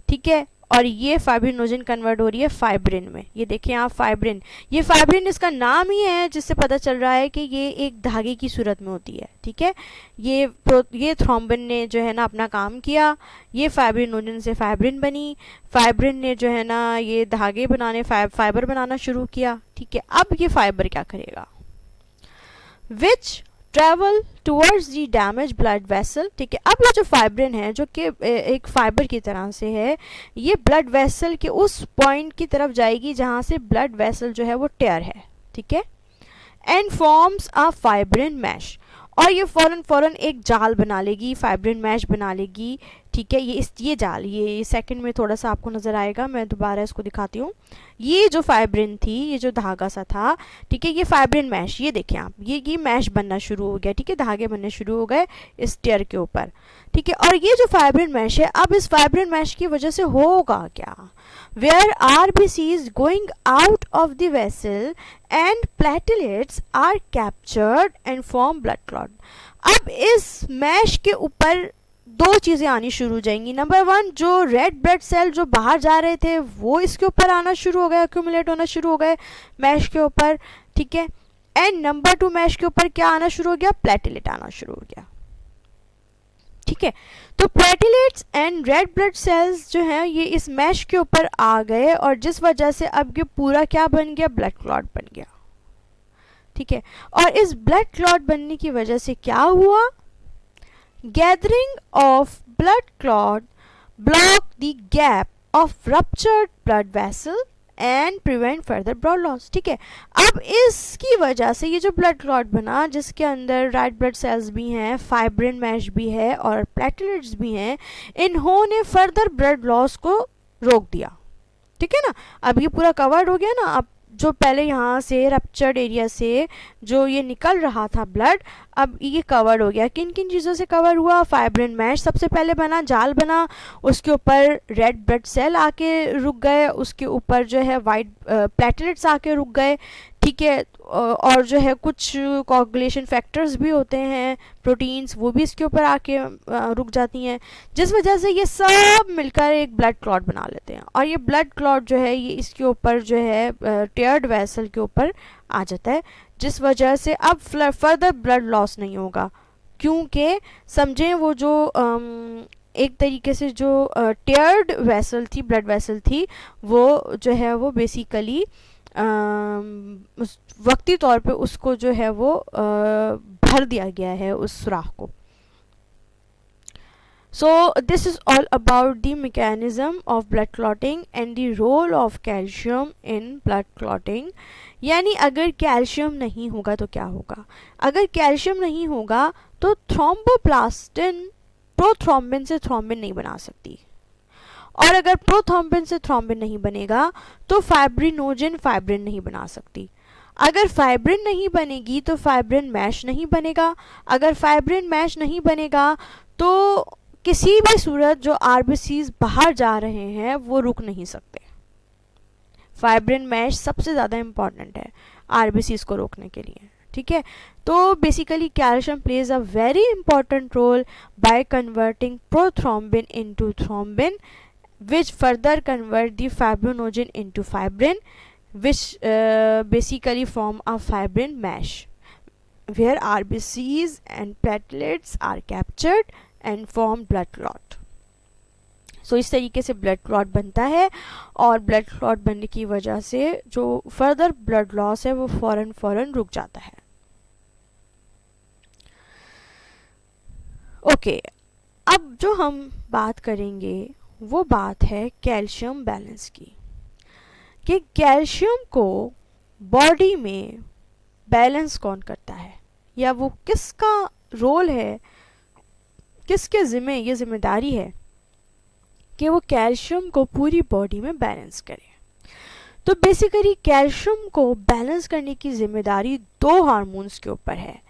ठीक है, और ये फाइब्रिनोजन कन्वर्ट हो रही है फाइब्रिन में। ये देखिए आप फाइब्रिन, ये फाइब्रिन इसका नाम ही है जिससे पता चल रहा है कि ये एक धागे की सूरत में होती है, ठीक है। ये थ्रोम्बिन ने जो है ना अपना काम किया, ये फाइब्रिनोजन से फाइब्रिन बनी, फाइब्रिन ने जो है ना ये धागे बनाने फाइबर बनाना शुरू किया, ठीक है। अब ये फाइबर क्या करेगा, which travel towards the damage blood vessel, ठीक है। अब ये जो फाइब्रिन है जो कि एक फाइबर की तरह से है, ये ब्लड वेसल के उस पॉइंट की तरफ जाएगी जहाँ से ब्लड वेसल जो है वो टेयर है, ठीक है, and forms a fibrin mesh, और ये फौरन एक जाल बना लेगी, फाइब्रिन मैश बना लेगी, ठीक है, ये जाल, ये सेकंड में थोड़ा सा आपको नज़र आएगा, मैं दोबारा इसको दिखाती हूँ। ये जो फाइब्रिन थी, ये जो धागा सा था, ठीक है, ये फाइब्रिन मैश, ये देखें आप, ये मैश बनना शुरू हो गया, ठीक है, धागे बनने शुरू हो गए इस टेयर के ऊपर, ठीक है। और ये जो फाइब्रिन मैश है, अब इस फाइब्रिन मैश की वजह से होगा क्या, where RBC is going out of the vessel and platelets are captured and form blood clot. अब इस मैश के ऊपर दो चीज़ें आनी शुरू हो जाएंगी। नंबर वन, जो रेड ब्लड सेल जो बाहर जा रहे थे वो इसके ऊपर आना शुरू हो गए, एक्यूमुलेट होना शुरू हो गए मैश के ऊपर, ठीक है। एंड नंबर टू, मैश के ऊपर क्या आना शुरू हो गया, प्लेटलेट आना शुरू हो गया, ठीक है। तो platelets and red blood cells जो हैं ये इस मैश के ऊपर आ गए, और जिस वजह से अब ये पूरा क्या बन गया, ब्लड क्लॉट बन गया, ठीक है। और इस ब्लड क्लॉट बनने की वजह से क्या हुआ, gathering of blood clot block the gap of ruptured blood vessel and prevent further blood loss, ठीक है। अब इसकी वजह से ये जो ब्लड क्लॉट बना, जिसके अंदर रेड ब्लड सेल्स भी हैं, फाइब्रिन मैश भी है और प्लेटलेट्स भी हैं, इन्होंने फर्दर ब्लड लॉस को रोक दिया, ठीक है ना। अब ये पूरा कवर्ड हो गया ना। अब जो पहले यहाँ से रप्चर्ड एरिया से जो ये निकल रहा था ब्लड, अब ये कवर हो गया। किन किन चीज़ों से कवर हुआ, फाइब्रिन मैश सबसे पहले बना, जाल बना, उसके ऊपर रेड ब्लड सेल आके रुक गए, उसके ऊपर जो है वाइट प्लेटलेट्स आके रुक गए, ठीक है। और जो है कुछ कोगुलेशन फैक्टर्स भी होते हैं, प्रोटीन्स, वो भी इसके ऊपर आके रुक जाती हैं, जिस वजह से ये सब मिलकर एक ब्लड क्लॉट बना लेते हैं। और ये ब्लड क्लॉट जो है ये इसके ऊपर जो है टेयर्ड वेसल के ऊपर आ जाता है, जिस वजह से अब फर्दर ब्लड लॉस नहीं होगा, क्योंकि समझें वो जो एक तरीके से जो टेयर्ड वेसल थी, ब्लड वेसल थी, वो जो है वो बेसिकली वक्ती तौर पे उसको जो है वो भर दिया गया है उस सुराख को। So this is all about the mechanism of blood clotting and the role of calcium in blood clotting। यानी अगर कैल्शियम नहीं होगा तो क्या होगा, अगर कैल्शियम नहीं होगा तो थ्रोम्बोप्लास्टिन प्रोथ्रोम्बिन से थ्रोम्बिन नहीं बना सकती, और अगर प्रोथ्रोम्बिन से थ्रोम्बिन नहीं बनेगा तो फाइब्रिनोजन फाइब्रिन नहीं बना सकती। अगर फाइब्रिन नहीं बनेगी तो फाइब्रिन मैश नहीं बनेगा, अगर फाइब्रिन मैश नहीं बनेगा तो किसी भी सूरत जो आरबीसीज बाहर जा रहे हैं वो रुक नहीं सकते। फाइब्रिन मैश सबसे ज़्यादा इम्पॉर्टेंट है आरबीसीज को रोकने के लिए, ठीक है। तो basically calcium plays a very important role by converting prothrombin into thrombin, which further convert the fibrinogen into fibrin, which basically form a fibrin mesh where RBCs and platelets are captured and form blood clot। सो इस तरीके से ब्लड क्लॉट बनता है, और ब्लड क्लॉट बनने की वजह से जो फर्दर ब्लड लॉस है वो फौरन रुक जाता है। ओके, अब जो हम बात करेंगे वो बात है कैल्शियम बैलेंस की, कि कैल्शियम को बॉडी में बैलेंस कौन करता है, या वो किसका रोल है, किसके ज़िम्मे ये जिम्मेदारी है कि वो कैल्शियम को पूरी बॉडी में बैलेंस करे। तो बेसिकली कैल्शियम को बैलेंस करने की जिम्मेदारी दो हार्मोन्स के ऊपर है।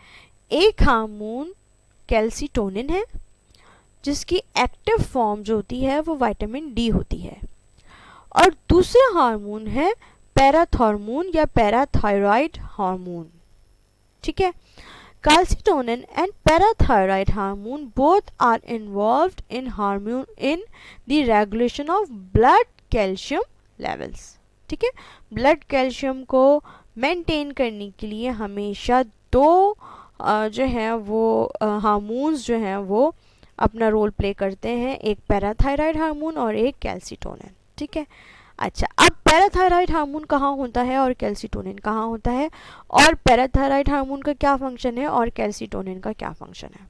एक हार्मोन कैल्सीटोनिन है, जिसकी एक्टिव फॉर्म जो होती है वो विटामिन डी होती है, और दूसरा हार्मोन है पैराथॉर्मोन या पैराथायरॉयड हार्मोन, ठीक है। Calcitonin and parathyroid hormone both are involved in the regulation of blood calcium levels, ठीक है। ब्लड कैल्शियम को मेंटेन करने के लिए हमेशा दो जो है वो हार्मोन्स जो हैं वो अपना रोल प्ले करते हैं, एक पैराथायरॉयड हार्मोन और एक कैल्सीटोनिन, ठीक है। अच्छा, अब पैराथायरॉयड हार्मोन कहाँ होता है और कैल्सीटोनिन कहाँ होता है, और पैराथायरॉयड हार्मोन का क्या फंक्शन है और कैल्सीटोनिन का क्या फंक्शन है।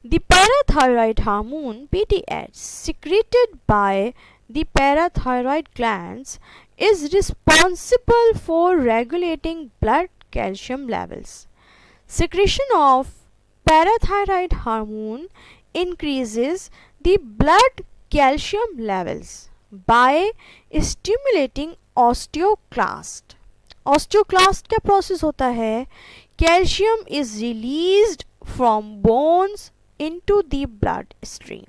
The parathyroid hormone PTH secreted by the parathyroid glands is responsible for regulating blood calcium levels. Secretion of parathyroid hormone increases the blood calcium levels by stimulating osteoclast. Osteoclast क्या प्रोसेस होता है? Calcium is released from bones into the blood stream.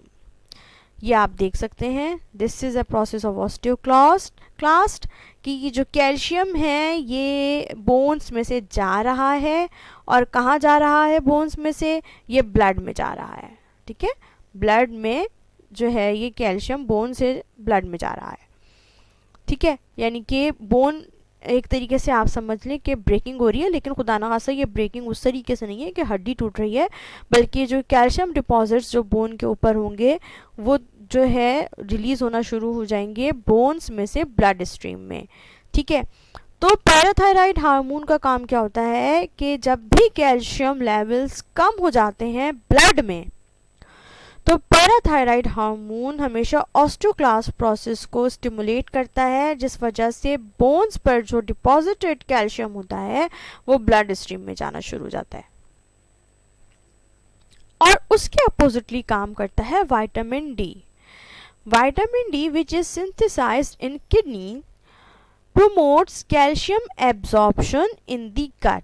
ये आप देख सकते हैं, this is a process of osteoclast कि ये जो कैल्शियम है ये बोन्स में से जा रहा है, और कहाँ जा रहा है बोन्स में से? ये ब्लड में जा रहा है, ठीक है, ब्लड में जो है ये कैल्शियम बोन से ब्लड में जा रहा है, ठीक है, यानी कि बोन एक तरीके से आप समझ लें कि ब्रेकिंग हो रही है, लेकिन खुदा ना खासा ये ब्रेकिंग उस तरीके से नहीं है कि हड्डी टूट रही है, बल्कि जो कैल्शियम डिपॉजिट्स जो बोन के ऊपर होंगे वो जो है रिलीज होना शुरू हो जाएंगे बोन्स में से ब्लड स्ट्रीम में, ठीक है। तो पैराथायराइड हार्मोन का काम क्या होता है कि जब भी कैल्शियम लेवल्स कम हो जाते हैं ब्लड में, तो पैराथायराइड हार्मोन हमेशा ऑस्टियोक्लास्ट प्रोसेस को स्टिमुलेट करता है, जिस वजह से बोन्स पर जो डिपॉजिटेड कैल्शियम होता है वो ब्लड स्ट्रीम में जाना शुरू हो जाता है। और उसके अपोजिटली काम करता है vitamin D. Vitamin D which is synthesised in kidney promotes calcium absorption in the gut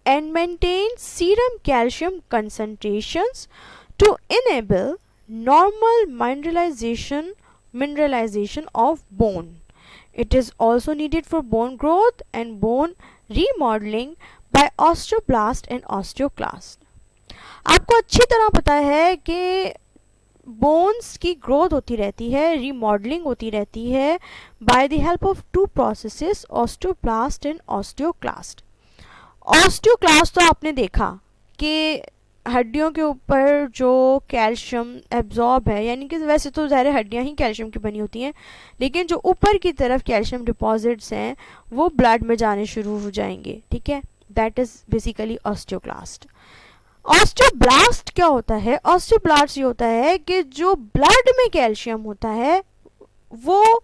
and maintains serum calcium concentrations to enable normal mineralization of bone. It is also needed for bone growth and bone remodeling by osteoblast and osteoclast. आपको अच्छी तरह पता है कि बोन्स की ग्रोथ होती रहती है, रीमॉडलिंग होती रहती है by the help of two processes, osteoblast and osteoclast. Osteoclast तो आपने देखा कि हड्डियों के ऊपर जो कैल्शियम एब्जॉर्ब है, यानी कि वैसे तो ज़ाहिर हड्डियां ही कैल्शियम की बनी होती हैं, लेकिन जो ऊपर की तरफ कैल्शियम डिपॉजिट्स हैं वो ब्लड में जाने शुरू हो जाएंगे, ठीक है, that is basically osteoclast. Osteoblast क्या होता है? ऑस्टियोब्लास्ट ये होता है कि जो ब्लड में कैल्शियम होता है वो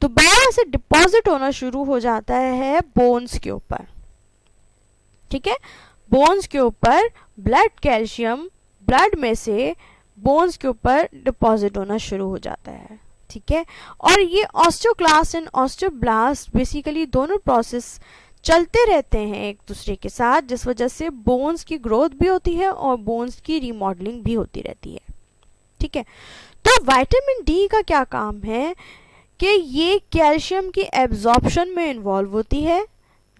दोबारा से डिपॉजिट होना शुरू हो जाता है बोन्स के ऊपर, ठीक है, बोन्स के ऊपर ब्लड कैल्शियम ब्लड में से बोन्स के ऊपर डिपॉजिट होना शुरू हो जाता है, ठीक है। और ये ऑस्टियोक्लास्ट एंड ऑस्टियोब्लास्ट बेसिकली दोनों प्रोसेस चलते रहते हैं एक दूसरे के साथ, जिस वजह से बोन्स की ग्रोथ भी होती है और बोन्स की रीमॉडलिंग भी होती रहती है, ठीक है। तो विटामिन डी का क्या काम है कि ये कैल्शियम की एब्जॉर्प्शन में इन्वॉल्व होती है,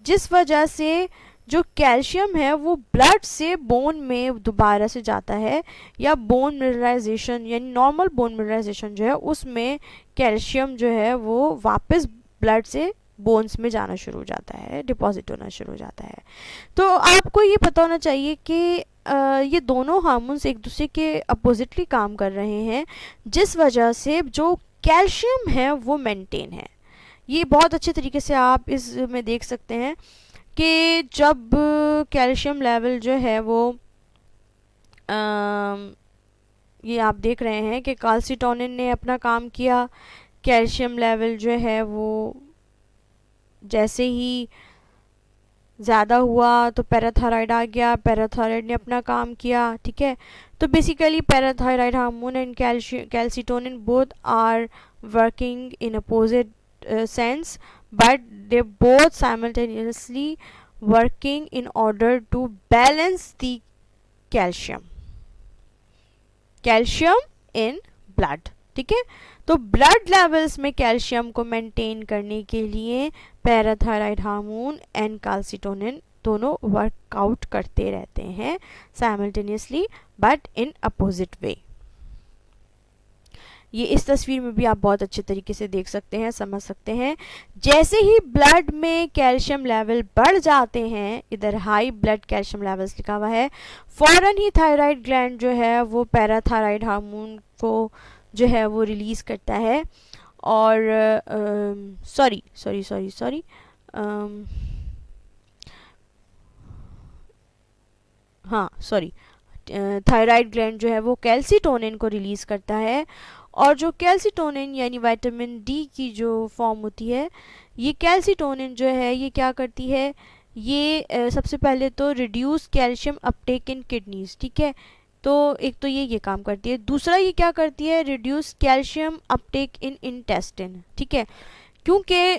जिस वजह से जो कैल्शियम है वो ब्लड से बोन में दोबारा से जाता है, या बोन मिनरलाइजेशन यानी नॉर्मल बोन मिनरलाइजेशन जो है उसमें कैल्शियम जो है वो वापस ब्लड से बोन्स में जाना शुरू हो जाता है, डिपॉजिट होना शुरू हो जाता है। तो आपको ये पता होना चाहिए कि ये दोनों हार्मोन्स एक दूसरे के अपोजिटली काम कर रहे हैं, जिस वजह से जो कैल्शियम है वो मेंटेन है। ये बहुत अच्छे तरीके से आप इसमें देख सकते हैं कि जब कैल्शियम लेवल जो है वो ये आप देख रहे हैं कि कैल्सिटोनिन ने अपना काम किया, कैल्शियम लेवल जो है वो जैसे ही ज़्यादा हुआ तो पैराथायराइड आ गया, पैराथायराइड ने अपना काम किया, ठीक है। तो basically parathyroid hormone and calcitonin both are working in opposite sense, but they both simultaneously working in order to balance the calcium in blood, ठीक है। तो ब्लड लेवल्स में कैल्शियम को मेंटेन करने के लिए पैराथायराइड हार्मोन एंड कैल्सिटोनिन दोनों वर्कआउट करते रहते हैं simultaneously but in opposite way. ये इस तस्वीर में भी आप बहुत अच्छे तरीके से देख सकते हैं, समझ सकते हैं। जैसे ही ब्लड में कैल्शियम लेवल बढ़ जाते हैं, इधर हाई ब्लड कैल्शियम लेवल्स लिखा हुआ है, फौरन ही थायराइड ग्लैंड जो है वो पैराथायराइड हार्मोन को जो है वो रिलीज़ करता है। और सॉरी थायराइड ग्लैंड जो है वो कैल्सिटोनिन को रिलीज़ करता है, और जो कैल्सिटोनिन यानी विटामिन डी की जो फॉर्म होती है, ये कैल्सिटोनिन जो है ये क्या करती है, ये सबसे पहले तो रिड्यूस कैल्शियम अपटेक इन किडनीज, ठीक है, तो एक तो ये काम करती है। दूसरा ये क्या करती है, रिड्यूस कैल्शियम अपटेक इन इंटेस्टिन, ठीक है, क्योंकि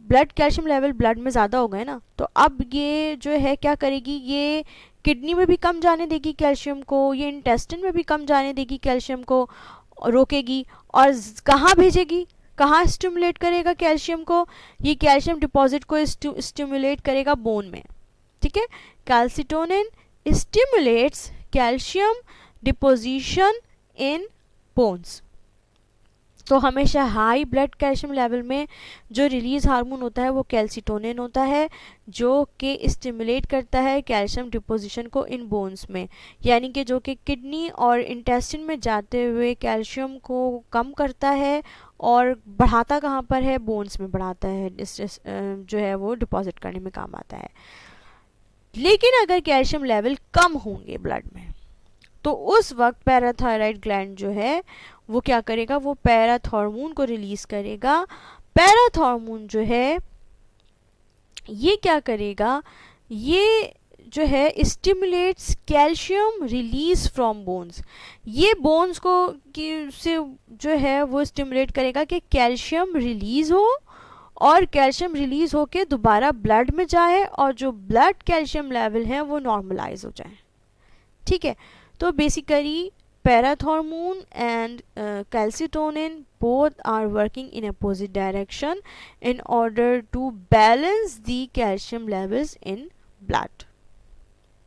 ब्लड कैल्शियम लेवल ब्लड में ज़्यादा हो गए ना, तो अब ये जो है क्या करेगी, ये किडनी में भी कम जाने देगी कैल्शियम को, ये इंटेस्टिन में भी कम जाने देगी कैल्शियम को, रोकेगी, और कहाँ भेजेगी, कहाँ स्टिमुलेट करेगा कैल्शियम को, ये कैल्शियम डिपॉजिट को स्टिमुलेट करेगा बोन में, ठीक है। Calcitonin stimulates calcium deposition in bones. तो हमेशा हाई ब्लड कैल्शियम लेवल में जो रिलीज हार्मोन होता है वो कैल्सिटोनिन होता है, जो कि स्टिमुलेट करता है कैल्शियम डिपोजिशन को इन बोन्स में, यानी कि जो कि किडनी और इंटेस्टिन में जाते हुए कैल्शियम को कम करता है, और बढ़ाता कहाँ पर है, बोन्स में बढ़ाता है, जो है वो डिपॉजिट करने में काम आता है। लेकिन अगर कैल्शियम लेवल कम होंगे ब्लड में, तो उस वक्त पैराथायराइड ग्लैंड जो है वो क्या करेगा, वो पैराथॉर्मोन को रिलीज करेगा। पैराथॉर्मोन जो है ये क्या करेगा, ये जो है stimulates calcium release from bones, ये बोन्स को से जो है वो स्टिमुलेट करेगा कि कैल्शियम रिलीज हो, और कैल्शियम रिलीज होके दोबारा ब्लड में जाए, और जो ब्लड कैल्शियम लेवल है वो नॉर्मलाइज हो जाए, ठीक है। तो basically parathormone and calcitonin both are working in opposite direction in order to balance the calcium levels in blood।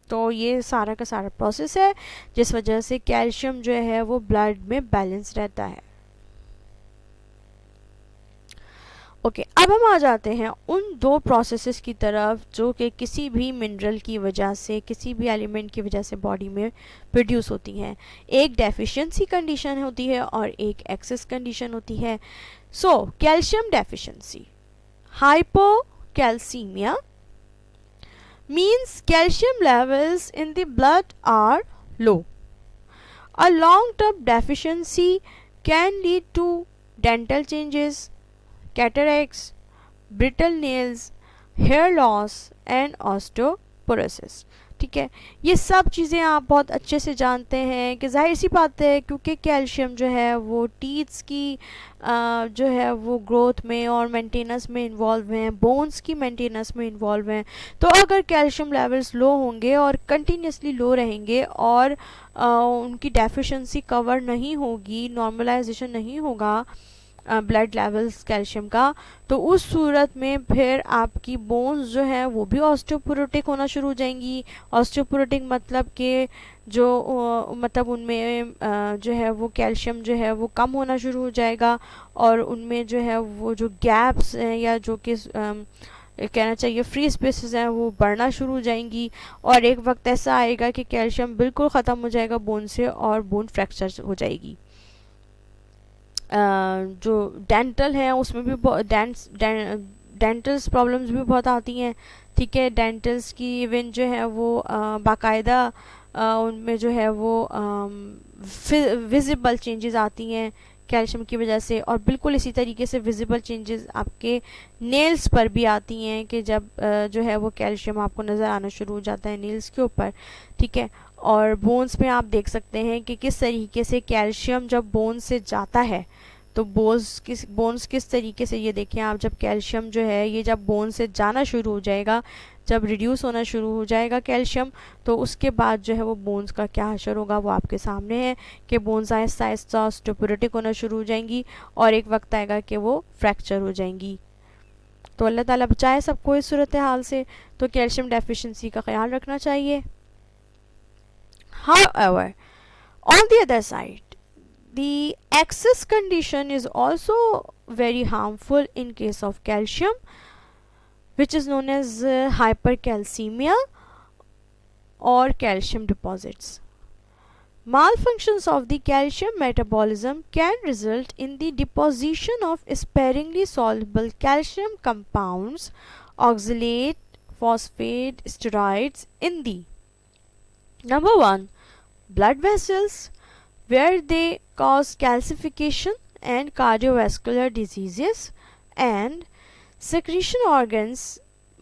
तो ये सारा का सारा प्रोसेस है जिस वजह से कैल्शियम जो है वो ब्लड में बैलेंस रहता है। ओके, अब हम आ जाते हैं उन दो प्रोसेसेस की तरफ जो कि किसी भी मिनरल की वजह से, किसी भी एलिमेंट की वजह से बॉडी में प्रोड्यूस होती हैं। एक डेफिशिएंसी कंडीशन होती है और एक एक्सेस कंडीशन होती है। So calcium deficiency, hypocalcaemia, means calcium levels in the blood are low. A long-term deficiency can lead to dental changes, cataracts, brittle nails, hair loss and osteoporosis। ठीक है, ये सब चीज़ें आप बहुत अच्छे से जानते हैं कि जाहिर सी बात है क्योंकि कैल्शियम जो है वो टीथ्स की जो है वो ग्रोथ में और मेंटेनेंस में इन्वॉल्व हैं, बोन्स की मेंटेनेंस में इन्वॉल्व हैं। तो अगर कैल्शियम लेवल्स लो होंगे और कंटिन्यूसली लो रहेंगे और उनकी डेफिशिएंसी कवर नहीं होगी, नॉर्मलाइजेशन नहीं होगा ब्लड लेवल्स कैल्शियम का, तो उस सूरत में फिर आपकी बोन्स जो है वो भी ऑस्टियोपोरोटिक होना शुरू हो जाएंगी। ऑस्टियोपोरोटिक मतलब कि जो मतलब उनमें जो है वो कैल्शियम जो है वो कम होना शुरू हो जाएगा, और उनमें जो है वो जो गैप्स हैं या जो कि कहना चाहिए फ्री स्पेसेस हैं वो बढ़ना शुरू हो जाएंगी, और एक वक्त ऐसा आएगा कि कैल्शियम बिल्कुल ख़त्म हो जाएगा बोन से और बोन फ्रैक्चर हो जाएगी। जो डेंटल है उसमें भी डेंटल्स प्रॉब्लम्स भी बहुत आती हैं। ठीक है, डेंटल्स की इवन जो है वो बाकायदा उनमें जो है वो विजिबल चेंजेस आती हैं कैल्शियम की वजह से, और बिल्कुल इसी तरीके से विजिबल चेंजेस आपके नेल्स पर भी आती हैं कि जब जो है वो कैल्शियम आपको नज़र आना शुरू हो जाता है नेल्स के ऊपर। ठीक है, और बोन्स में आप देख सकते हैं कि किस तरीके से कैल्शियम जब बोन्स से जाता है तो बोन्स किस तरीके से, ये देखें आप, जब कैल्शियम जो है ये जब बोन से जाना शुरू हो जाएगा, जब रिड्यूस होना शुरू हो जाएगा कैल्शियम, तो उसके बाद जो है वो बोन्स का क्या असर होगा वो आपके सामने है कि बोन्स आहिस्ता आहिस्ता ऑस्टियोपोरोटिक होना शुरू हो जाएंगी और एक वक्त आएगा कि वो फ्रैक्चर हो जाएंगी। तो अल्लाह ताला बचाए सबको इस सूरत हाल से। तो कैल्शियम डेफिशिएंसी का ख्याल रखना चाहिए। However, on the other side, the excess condition is also very harmful in case of calcium, which is known as hypercalcemia or calcium deposits. Malfunctions of the calcium metabolism can result in the deposition of sparingly soluble calcium compounds, oxalate, phosphate, steroids in the number 1 blood vessels, where they cause calcification and cardiovascular diseases, and secretion organs,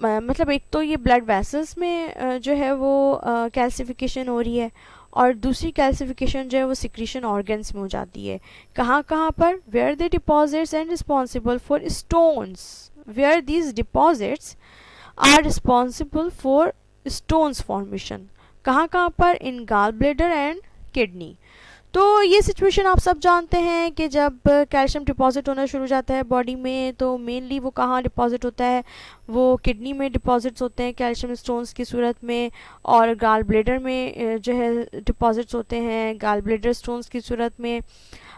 मतलब एक तो ये ब्लड वेसल्स में जो है वो कैल्सिफिकेशन हो रही है, और दूसरी कैल्सिफिकेशन जो है वो सिक्रीशन ऑर्गन्स में हो जाती है. कहाँ कहाँ पर? Where the deposits and responsible for stones, where these deposits are responsible for stones formation. कहाँ कहाँ पर? In gall bladder and kidney. तो ये सिचुएशन आप सब जानते हैं कि जब कैल्शियम डिपॉजिट होना शुरू हो जाता है बॉडी में, तो मेनली वो कहाँ डिपॉजिट होता है? वो किडनी में डिपॉजिट्स होते हैं कैल्शियम स्टोन्स की सूरत में, और गाल ब्लेडर में जो है डिपॉजिट्स होते हैं गाल ब्लेडर स्टोन्स की सूरत में.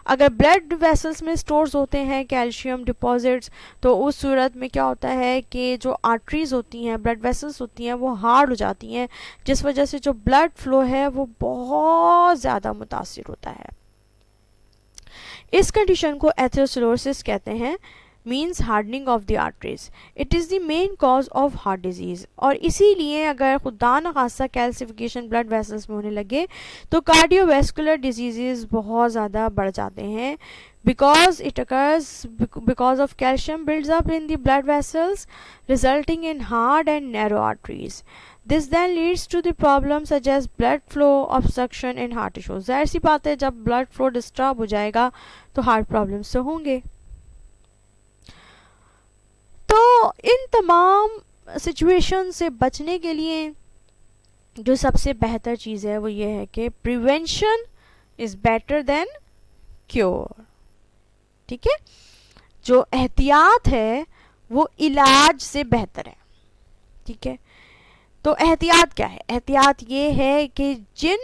अगर ब्लड वेसल्स में स्टोर्स होते हैं कैल्शियम डिपॉजिट्स, तो उस सूरत में क्या होता है कि जो आर्टरीज होती हैं, ब्लड वेसल्स होती हैं, वो हार्ड हो जाती हैं, जिस वजह से जो ब्लड फ्लो है वो बहुत ज़्यादा मुतासिर होता है. इस कंडीशन को एथेरोस्क्लेरोसिस कहते हैं, means hardening of the arteries. It is the main cause of heart disease. और इसीलिए अगर खुदा न खासा कैल्सिफिकेशन ब्लड वेसल्स में होने लगे तो कार्डियोवैस्कुलर डिजीज़ बहुत ज़्यादा बढ़ जाते हैं, because it occurs because of calcium builds up in the blood vessels, resulting in hard and narrow arteries. This then leads to the problems such as blood flow obstruction in heart tissues. जाहिर सी बात है, जब ब्लड फ्लो डिस्टर्ब हो जाएगा तो हार्ट प्रॉब्लम्स तो होंगे. तो इन तमाम सिचुएशन से बचने के लिए जो सबसे बेहतर चीज़ है वो ये है कि prevention is better than cure. ठीक है, जो एहतियात है वो इलाज से बेहतर है. ठीक है, तो एहतियात क्या है? एहतियात ये है कि जिन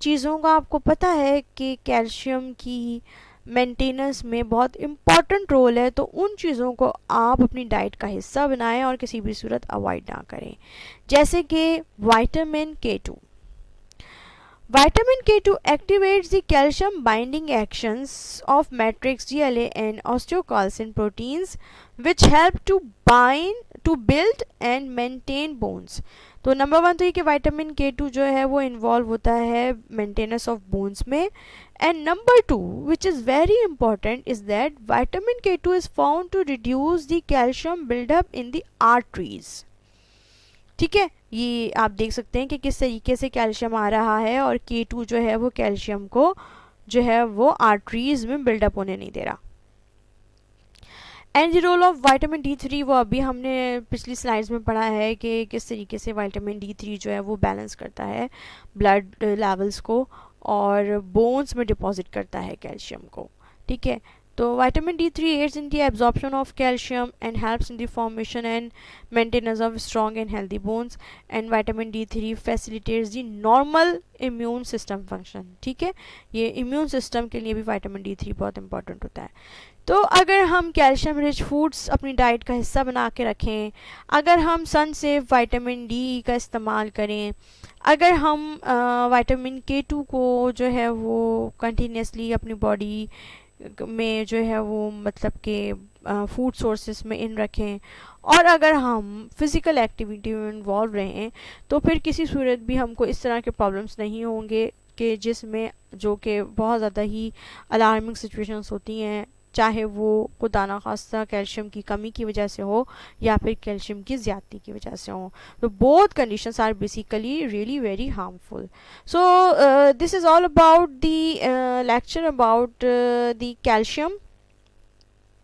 चीज़ों का आपको पता है कि कैल्शियम की मेंटेनेंस में बहुत इम्पॉर्टेंट रोल है, तो उन चीज़ों को आप अपनी डाइट का हिस्सा बनाएं और किसी भी सूरत अवॉइड ना करें. जैसे कि vitamin K2. Vitamin K2 activates the calcium binding actions of matrix GLA and osteocalcin proteins, which help to build and maintain bones. तो नंबर वन तो ये कि विटामिन K2 जो है वो इन्वॉल्व होता है मेंटेनेंस ऑफ बोन्स में. And number two which is very important is that vitamin K2 is found to reduce the calcium buildup in the arteries. ठीक है, ये आप देख सकते हैं कि किस तरीके से कैल्शियम आ रहा है और K2 जो है वो कैल्शियम को जो है वो आर्टरीज में बिल्डअप होने नहीं दे रहा. And the role of vitamin D3 वो अभी हमने पिछली स्लाइड्स में पढ़ा है कि किस तरीके से विटामिन D3 जो है वो बैलेंस करता है ब्लड लेवल्स को और बोन्स में डिपॉजिट करता है कैल्शियम को. ठीक है, तो vitamin D3 aids in the absorption of calcium and helps in the formation and maintenance of strong and healthy bones. And vitamin D3 facilitates the normal immune system function. ठीक है, ये इम्यून सिस्टम के लिए भी विटामिन D3 बहुत इंपॉर्टेंट होता है. तो अगर हम कैल्शियम रिच फूड्स अपनी डाइट का हिस्सा बना के रखें, अगर हम सन सेफ विटामिन D का इस्तेमाल करें, अगर हम विटामिन K2 को जो है वो कंटिन्यूसली अपनी बॉडी में जो है वो मतलब कि फूड सोर्सेस में इन रखें, और अगर हम फिज़िकल एक्टिविटी में इन्वॉल्व रहें, तो फिर किसी सूरत भी हमको इस तरह के प्रॉब्लम्स नहीं होंगे कि जिसमें जो कि बहुत ज़्यादा ही अलार्मिंग सिचुएशंस होती हैं, चाहे वो खुदा ना खास्ता कैल्शियम की कमी की वजह से हो या फिर कैल्शियम की ज़्यादती की वजह से हो. तो both conditions are basically really very harmful. So this is all about the lecture about the calcium,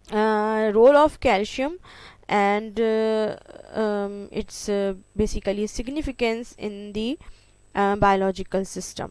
role of calcium and its basically significance in the biological system.